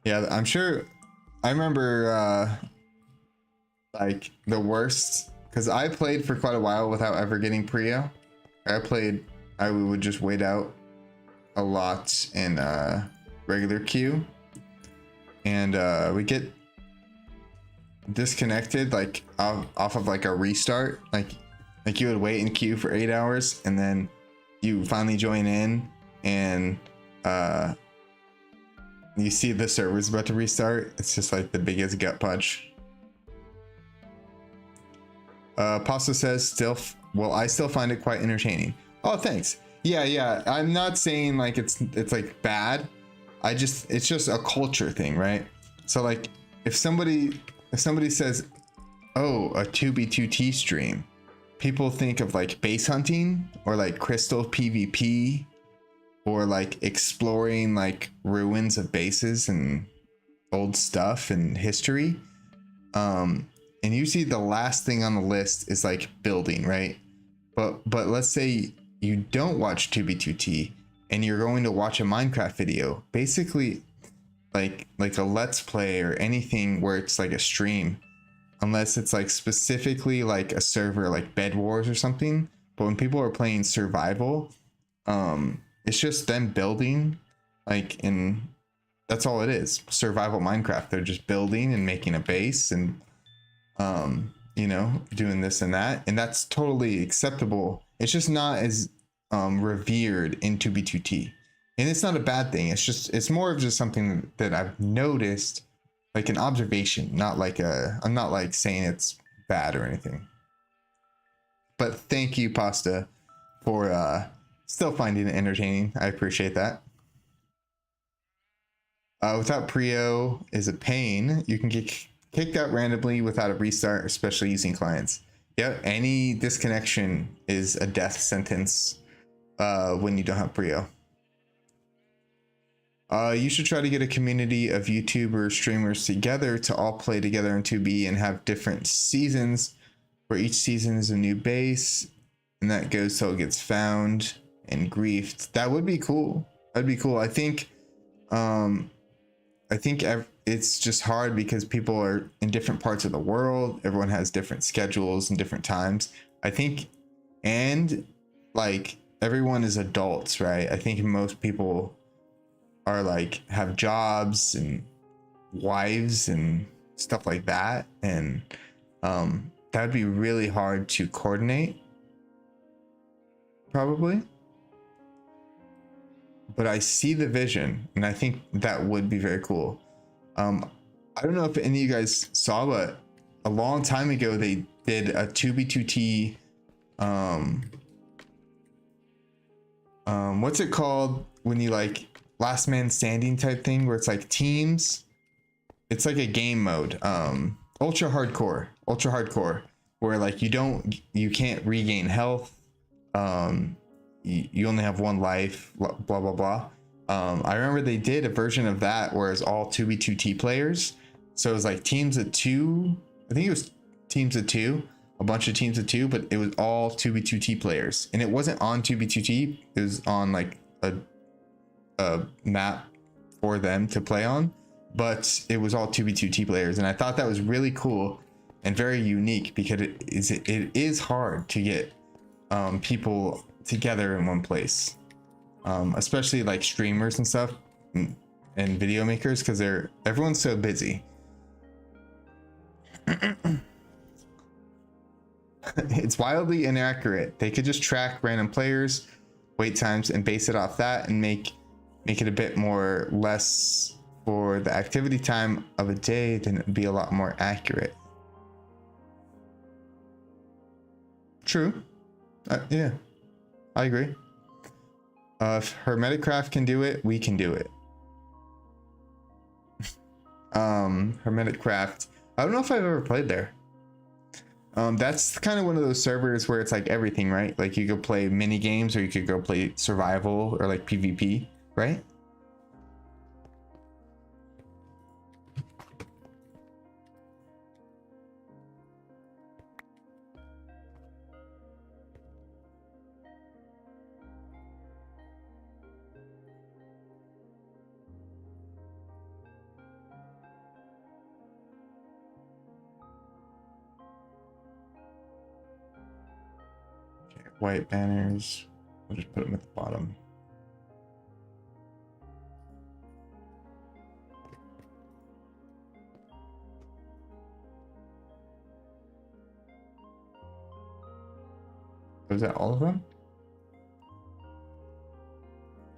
Yeah, I'm sure. I remember like the worst, because I played for quite a while without ever getting Prio. I would just wait out a lot in regular queue, and we get disconnected like off of like a restart, like you would wait in queue for 8 hours and then you finally join in and you see the server's about to restart. It's just like the biggest gut punch. Pasta says I still find it quite entertaining. Oh, thanks. Yeah, I'm not saying like it's like bad. It's just a culture thing, right? So like if somebody says, oh, a 2b2t stream, people think of like base hunting or like crystal PvP or like exploring like ruins of bases and old stuff and history. And usually the last thing on the list is like building, right? But let's say you don't watch 2B2T and you're going to watch a Minecraft video, basically like a let's play or anything where it's like a stream, unless it's like specifically like a server like Bed Wars or something. But when people are playing survival, it's just them building, like, in that's all it is. Survival Minecraft. They're just building and making a base and you know, doing this and that, and that's totally acceptable. It's just not as revered in 2B2T, and it's not a bad thing. It's more of just something that I've noticed, like an observation, not like I'm not like saying it's bad or anything. But thank you, Pasta, for still finding it entertaining. I appreciate that. Without Prio is a pain. You can get kicked out randomly without a restart, especially using clients. Yep, any disconnection is a death sentence when you don't have Prio. You should try to get a community of YouTuber streamers together to all play together in 2B and have different seasons, where each season is a new base, and that goes till it gets found and griefed. That would be cool. That'd be cool. I think it's just hard because people are in different parts of the world. Everyone has different schedules and different times, I think. And like everyone is adults, right? I think most people are like have jobs and wives and stuff like that. And that would be really hard to coordinate, probably. But I see the vision, and I think that would be very cool. I don't know if any of you guys saw, but a long time ago they did a 2B2T what's it called when you like last man standing type thing, where it's like teams. It's like a game mode, ultra hardcore, where like you can't regain health, you only have one life, blah blah blah. I remember they did a version of that where it's all 2B2T players. So it was like teams of two. I think it was teams of two, a bunch of teams of two, but it was all 2B2T players. And it wasn't on 2B2T. It was on like a map for them to play on, but it was all 2B2T players. And I thought that was really cool and very unique, because it is hard to get people together in one place. Especially like streamers and stuff and video makers, because everyone's so busy. It's wildly inaccurate. They could just track random players, wait times, and base it off that, and make it a bit more less for the activity time of a day, then it'd be a lot more accurate. True. Yeah, I agree. If Hermeticraft can do it, we can do it. Hermeticraft, I don't know if I've ever played there. That's kind of one of those servers where it's like everything, right? Like you could play mini games, or you could go play survival or like PvP, right? White banners, we'll just put them at the bottom. Was that all of them?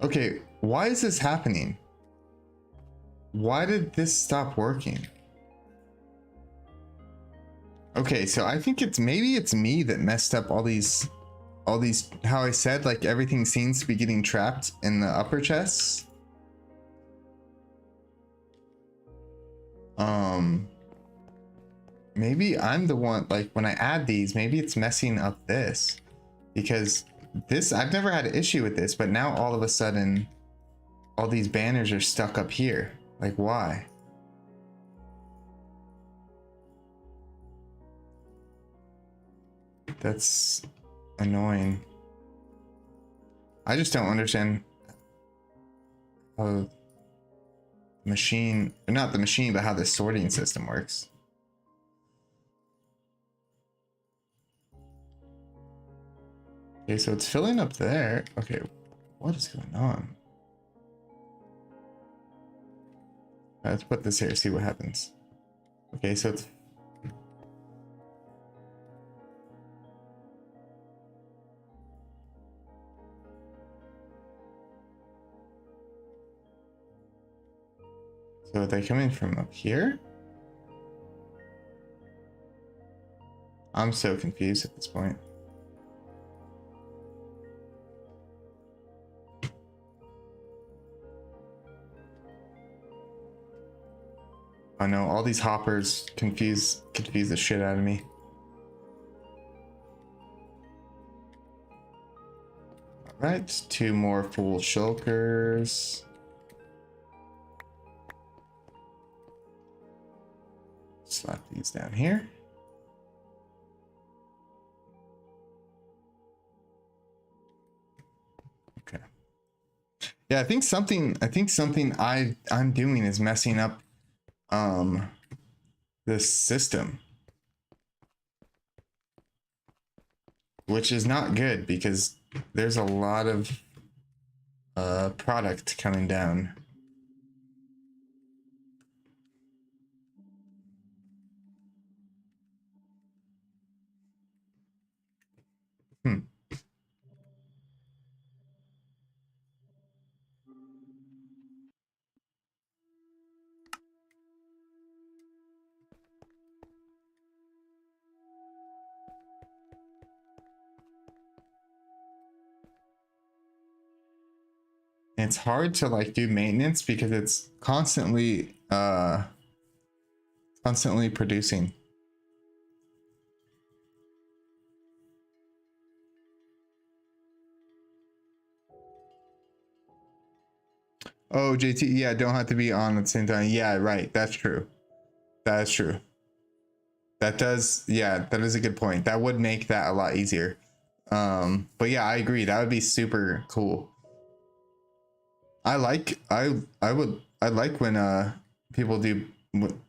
Okay, why is this happening? Why did this stop working? Okay, so I think maybe it's me that messed up all these, how I said like everything seems to be getting trapped in the upper chests. Maybe I'm the one, like when I add these, maybe it's messing up this, because this, I've never had an issue with this, but now all of a sudden, all these banners are stuck up here. Like, why? That's annoying. I just don't understand how machine, not the machine, but how the sorting system works. Okay, so it's filling up there. Okay, what is going on? Let's put this here, see what happens. Okay, so it's... So are they coming from up here? I'm so confused at this point. I know all these hoppers confuse the shit out of me. All right, 2 more full shulkers. Slap these down here. Okay. Yeah, I think something I'm doing is messing up this system, which is not good because there's a lot of product coming down. It's hard to like do maintenance because it's constantly producing. Oh, JT, yeah, don't have to be on at the same time. Yeah, right. That's true. That is true. That does, yeah, that is a good point. That would make that a lot easier. But yeah, I agree. That would be super cool. I like when people do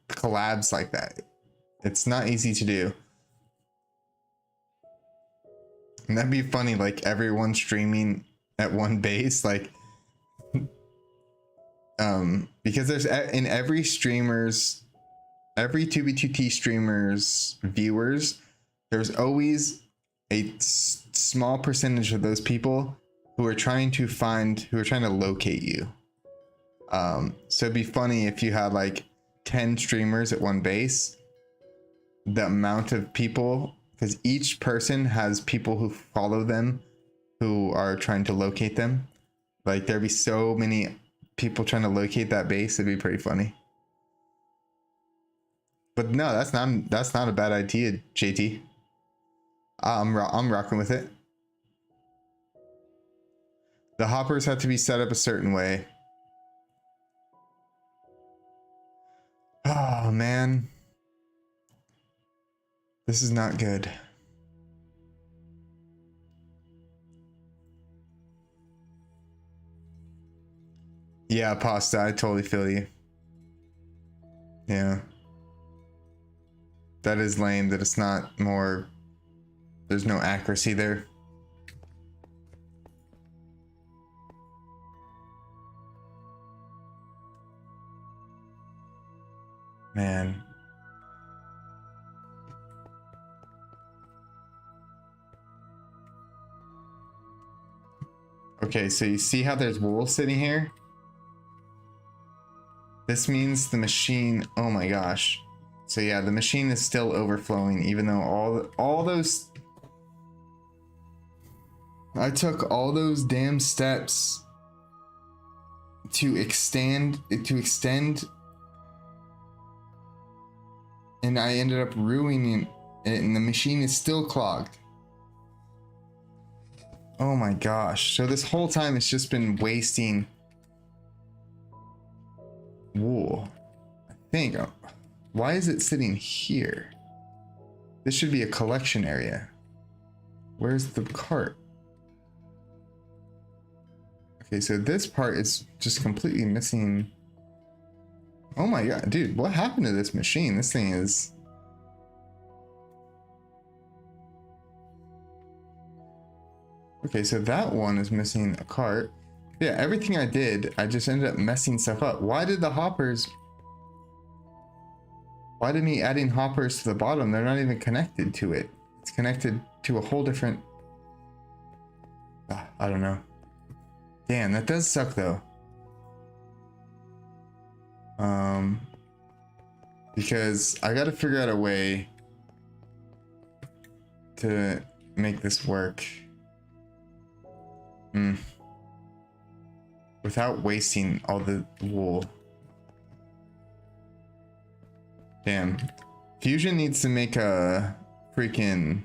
collabs like that. It's not easy to do. And that'd be funny, like everyone streaming at one base, like because there's in every 2B2T streamers viewers, there's always a small percentage of those people who are trying to locate you. So it'd be funny if you had like 10 streamers at one base, the amount of people, because each person has people who follow them who are trying to locate them. Like there'd be so many people trying to locate that base. It'd be pretty funny. But no, that's not a bad idea, JT. I'm rocking with it. The hoppers have to be set up a certain way. Oh man, this is not good. Yeah, pasta, I totally feel you. Yeah. That is lame that it's not more, there's no accuracy there. Man. Okay, so you see how there's wool sitting here? This means the machine, oh my gosh. So yeah, the machine is still overflowing even though all those, I took all those damn steps to extend, and I ended up ruining it, and the machine is still clogged. Oh my gosh. So this whole time it's just been wasting wool. I think. Why is it sitting here? This should be a collection area. Where's the cart? Okay, so this part is just completely missing. Oh my god, dude, what happened to this machine? This thing is... Okay, so that one is missing a cart. Yeah, everything I did, I just ended up messing stuff up. Why did the hoppers... Why did me adding hoppers to the bottom? They're not even connected to it. It's connected to a whole different... I don't know. Damn, that does suck though. Because I gotta figure out a way to make this work. Without wasting all the wool. Damn. Fusion needs to make a freaking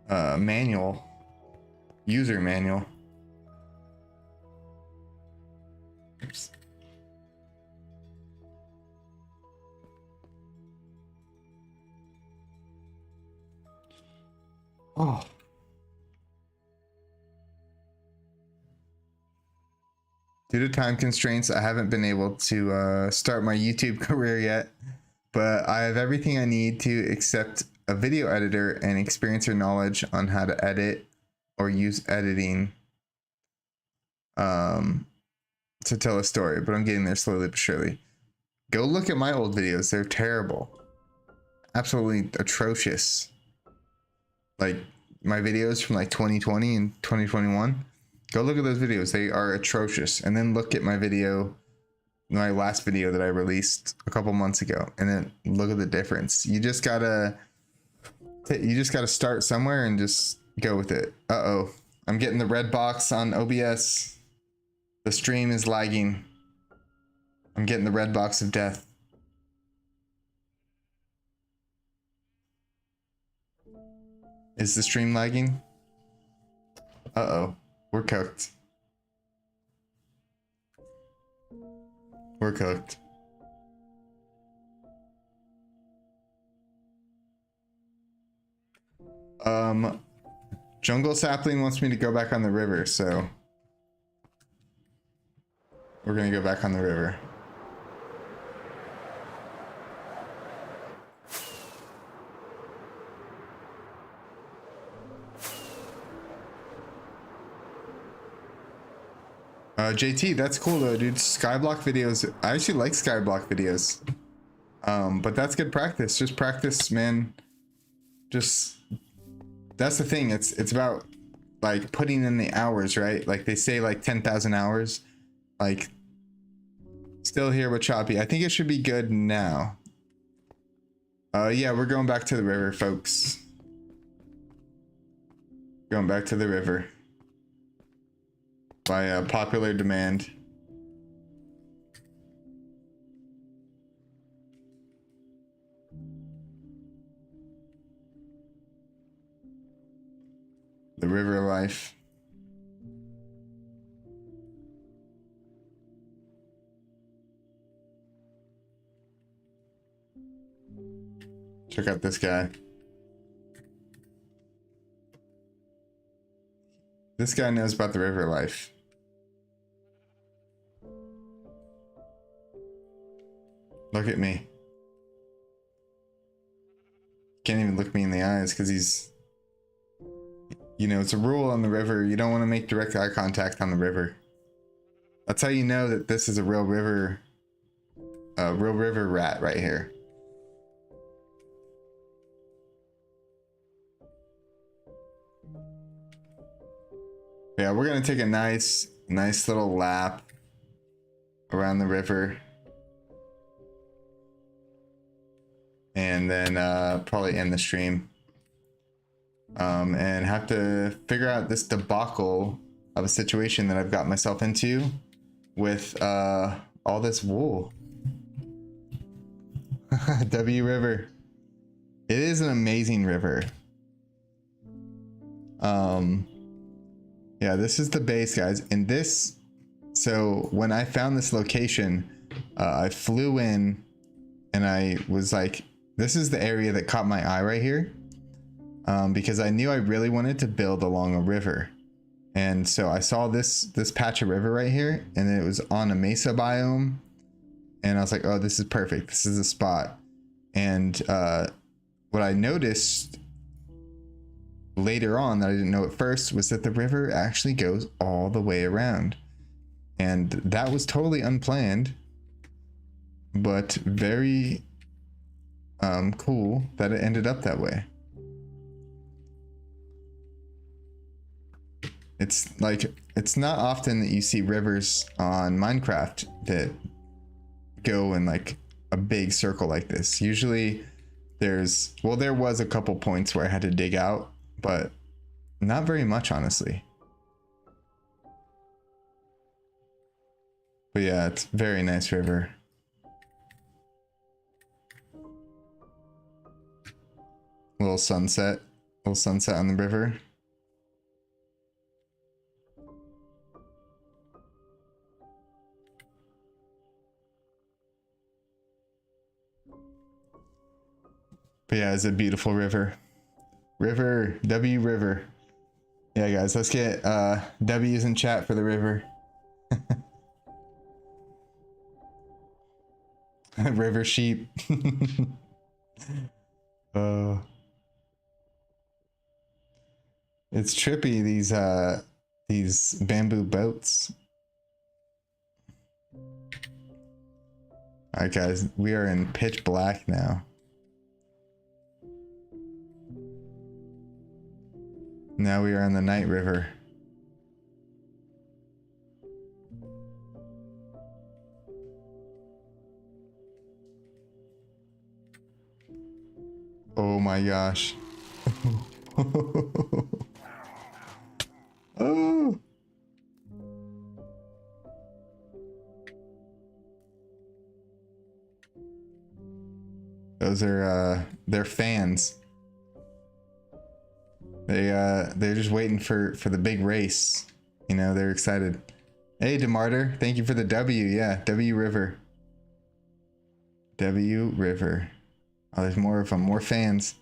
manual. User manual. Oops. Oh. Due to time constraints, I haven't been able to start my YouTube career yet, but I have everything I need to accept a video editor and experiencer knowledge on how to edit or use editing to tell a story, but I'm getting there slowly but surely. Go look at my old videos. They're terrible. Absolutely atrocious. Like my videos from like 2020 and 2021. Go look at those videos. They are atrocious. And then look at my video, my last video that I released a couple months ago, and then look at the difference. You just gotta start somewhere and just go with it. Uh-oh. I'm getting the red box on OBS. The stream is lagging. I'm getting the red box of death. Is the stream lagging? Uh-oh. We're cooked. We're cooked. Jungle Sapling wants me to go back on the river, so we're gonna go back on the river. JT, that's cool though, dude. Skyblock videos. I actually like Skyblock videos. But that's good practice. Just practice, man. Just, that's the thing. It's about like putting in the hours, right? Like they say like 10,000 hours. Like, still here with Choppy. I think it should be good now. Yeah, we're going back to the river, folks. Going back to the river. By popular demand. The river life. Check out this guy. This guy knows about the river life. Look at me. Can't even look me in the eyes because he's... You know, it's a rule on the river. You don't want to make direct eye contact on the river. That's how you know that this is a real river rat right here. Yeah, we're gonna take a nice little lap around the river. And then probably end the stream. And have to figure out this debacle of a situation that I've got myself into with all this wool. W River. It is an amazing river. Yeah, this is the base, guys. And this, so when I found this location, I flew in and I was like, this is the area that caught my eye right here. Because I knew I really wanted to build along a river. And so I saw this patch of river right here, and it was on a mesa biome. And I was like, oh, this is perfect. This is the spot. And what I noticed later on that I didn't know at first was that the river actually goes all the way around. And that was totally unplanned, but very cool that it ended up that way. It's like, it's not often that you see rivers on Minecraft that go in like a big circle like this. Usually there's, well, there was a couple points where I had to dig out, but not very much, honestly. But yeah, it's a very nice river. Little sunset on the river. But yeah, it's a beautiful river. W river. Yeah, guys, let's get W's in chat for the river. River sheep. It's trippy, these bamboo boats. All right, guys, we are in pitch black now. Now we are on the night river. Oh my gosh. Oh. Those are they're fans. They're just waiting for the big race. You know, they're excited. Hey Demarter, thank you for the W. Yeah, W River. W River. Oh, there's more of them, more fans.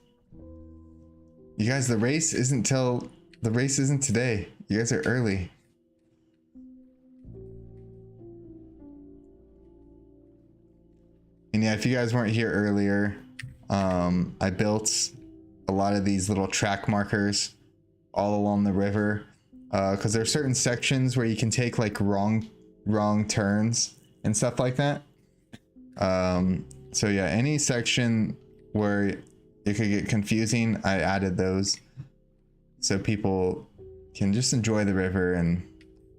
You guys, the race isn't today. You guys are early. And yeah, if you guys weren't here earlier, I built a lot of these little track markers all along the river, because there are certain sections where you can take like wrong turns and stuff like that. So yeah, any section where it could get confusing, I added those so people can just enjoy the river and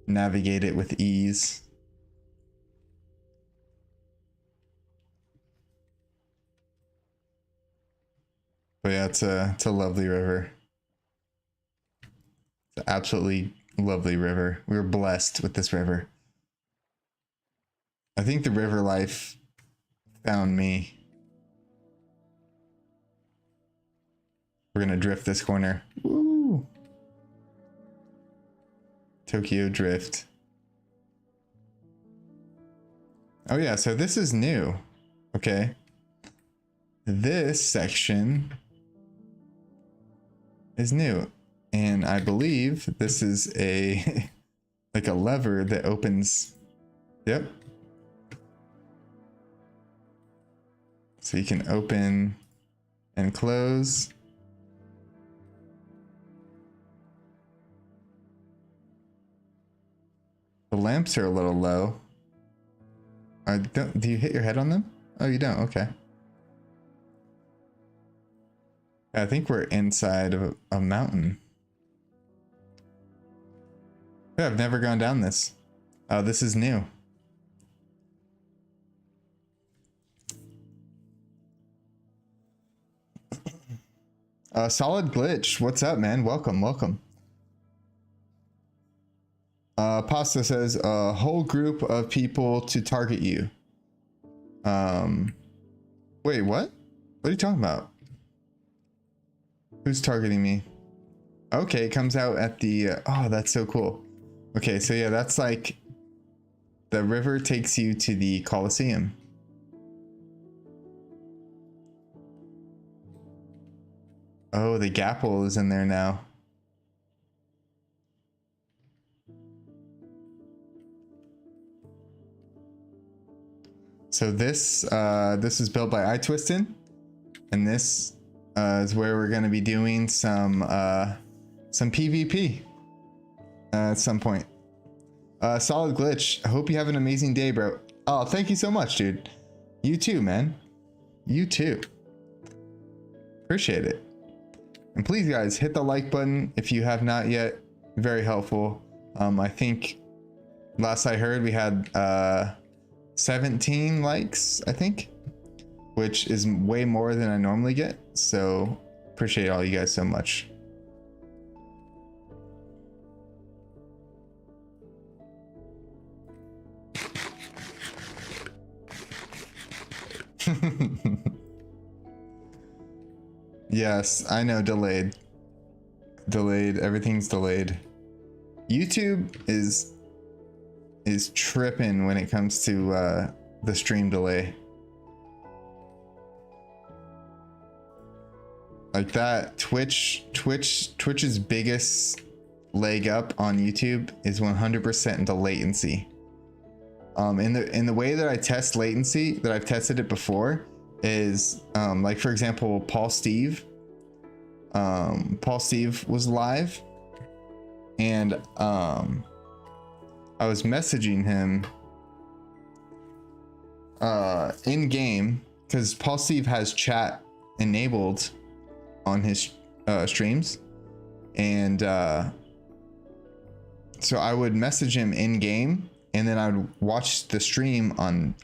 navigate it with ease. But yeah, it's a lovely river. It's an absolutely lovely river. We were blessed with this river. I think the river life found me. We're gonna drift this corner. Woo! Tokyo Drift. Oh yeah, so this is new. Okay. This section is new. And I believe this is a like a lever that opens. Yep. So you can open and close. The lamps are a little low. Do you hit your head on them? Oh, you don't. Okay. I think we're inside of a mountain. Yeah, I've never gone down this. Oh, this is new. Solid Glitch, what's up, man? Welcome. Pasta says a whole group of people to target you. Wait, what? What are you talking about? Who's targeting me? Okay, it comes out at the, oh, that's so cool. Okay, so yeah, that's like, the river takes you to the Colosseum. Oh, the Gapple is in there now. So this is built by iTwisted, and this is where we're gonna be doing some PvP at some point. Solid Glitch, I hope you have an amazing day, bro. Oh, thank you so much, dude. You too, man. You too. Appreciate it. And please, guys, hit the like button if you have not yet. Very helpful. I think last I heard we had 17 likes, I think, which is way more than I normally get. So appreciate all you guys so much. Yes, I know, delayed. Everything's delayed. YouTube is tripping when it comes to the stream delay. Like that, Twitch's biggest leg up on YouTube is 100% the latency. In the way that I test latency, that I've tested it before, is like, for example, Paul Steve was live, and I was messaging him in game, because Paul Steve has chat enabled on his streams, and so I would message him in game, and then I would watch the stream on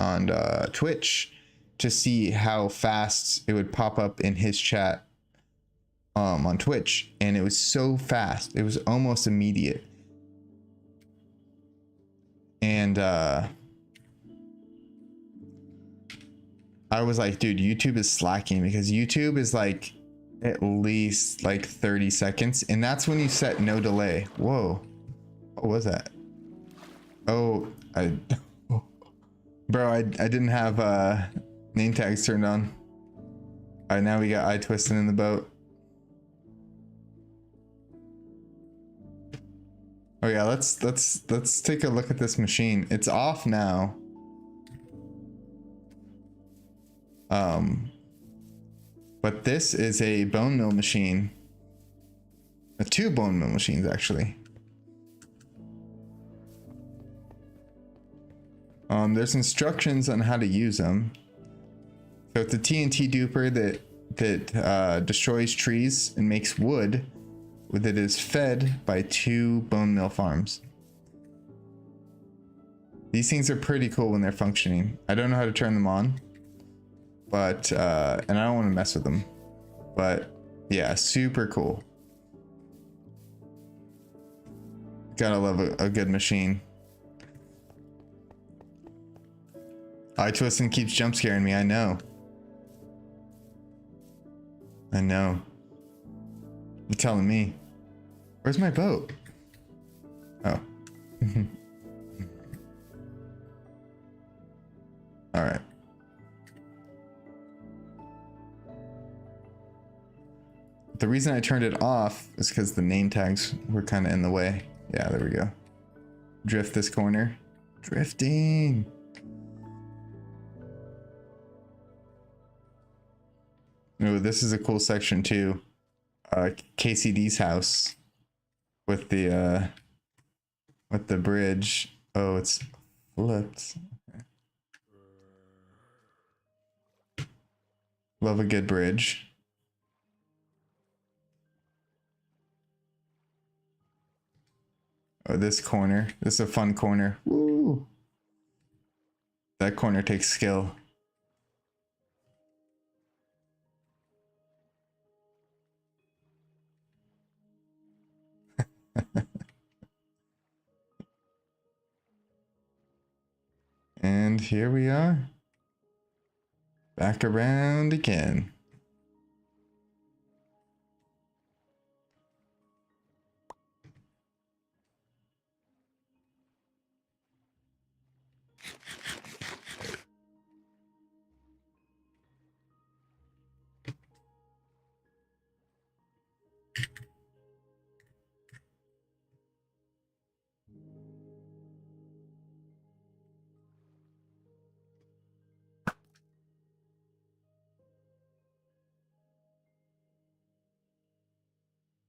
Twitch to see how fast it would pop up in his chat on Twitch, and it was so fast, it was almost immediate. And I was like, dude, YouTube is slacking, because YouTube is like at least like 30 seconds, and that's when you set no delay. Whoa, what was that? Oh, bro, I didn't have name tags turned on. All right, now we got iTwisted in the boat. Oh yeah, let's take a look at this machine. It's off now. But this is a bone mill machine. Two bone mill machines, actually. There's instructions on how to use them. So it's a TNT duper that destroys trees and makes wood that is fed by 2 bone mill farms. These things are pretty cool when they're functioning. I don't know how to turn them on, but and I don't want to mess with them, but yeah, super cool. Gotta love a good machine. iTwisted keeps jump scaring me. I know. You're telling me. Where's my boat? Oh. All right. The reason I turned it off is because the name tags were kind of in the way. Yeah, there we go. Drift this corner. Drifting. Oh, this is a cool section too. KCD's house with the bridge. Oh, it's flipped. Okay. Love a good bridge. Oh, this corner. This is a fun corner. Woo! That corner takes skill. And here we are. Back around again.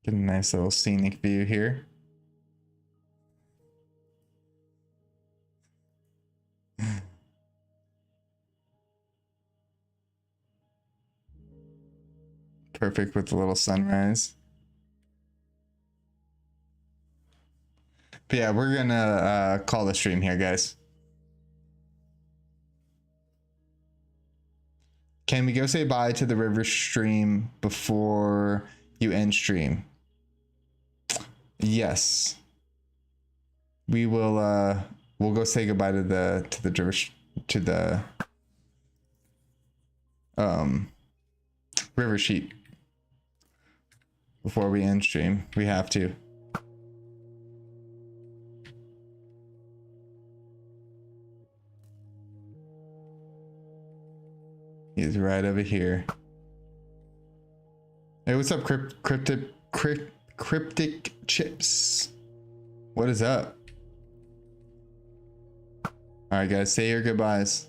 Get a nice little scenic view here. Perfect with the little sunrise. But yeah, we're gonna call the stream here, guys. Can we go say bye to the river stream before you end stream? Yes. We will we'll go say goodbye to the river sheep before we end stream. We have to. He's right over here. Hey, what's up, cryptic chips? What is up? All right, guys, say your goodbyes.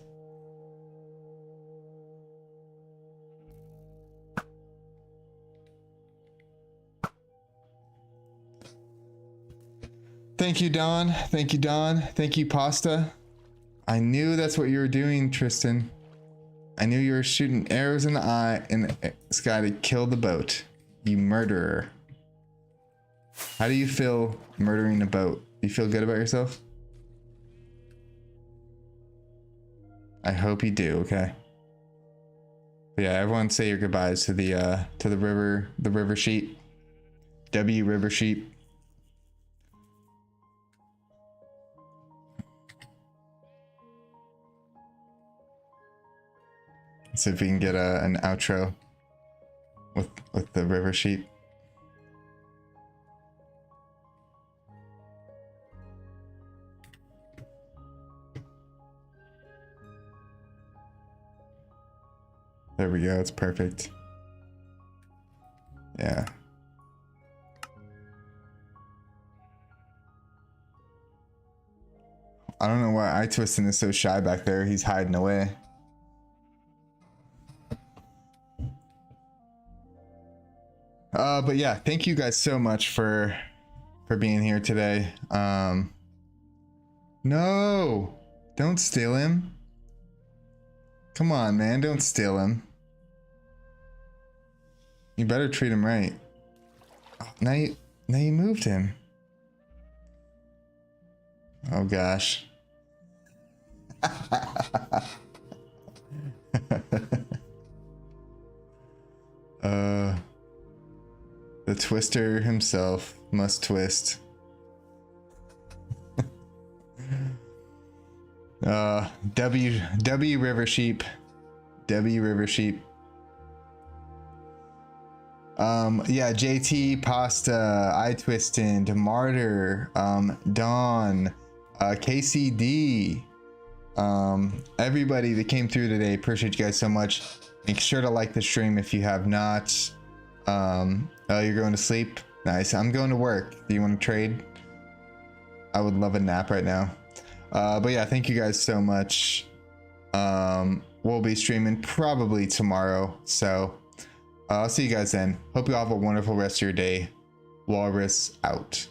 Thank you, Don. Thank you, Don. Thank you, Pasta. I knew that's what you were doing, Tristan. I knew you were shooting arrows in the eye in the sky to kill the boat. You murderer. How do you feel murdering a boat? Do you feel good about yourself? I hope you do, okay. But yeah, everyone say your goodbyes to the river sheep. W river sheep. Let's see if we can get an outro with the river sheep. There we go, it's perfect. Yeah. I don't know why iTwistin is so shy back there. He's hiding away. But yeah, thank you guys so much for being here today. No, don't steal him. Come on, man, don't steal him. You better treat him right. Oh, now you moved him. Oh gosh. The twister himself must twist. W river sheep. W river sheep. Yeah, JT, Pasta, iTwistin, Martyr, Dawn, KCD, everybody that came through today, appreciate you guys so much. Make sure to like the stream if you have not. Oh, you're going to sleep? Nice. I'm going to work. Do you want to trade? I would love a nap right now. But yeah, thank you guys so much. We'll be streaming probably tomorrow, so I'll see you guys then. Hope you all have a wonderful rest of your day. Walrus out.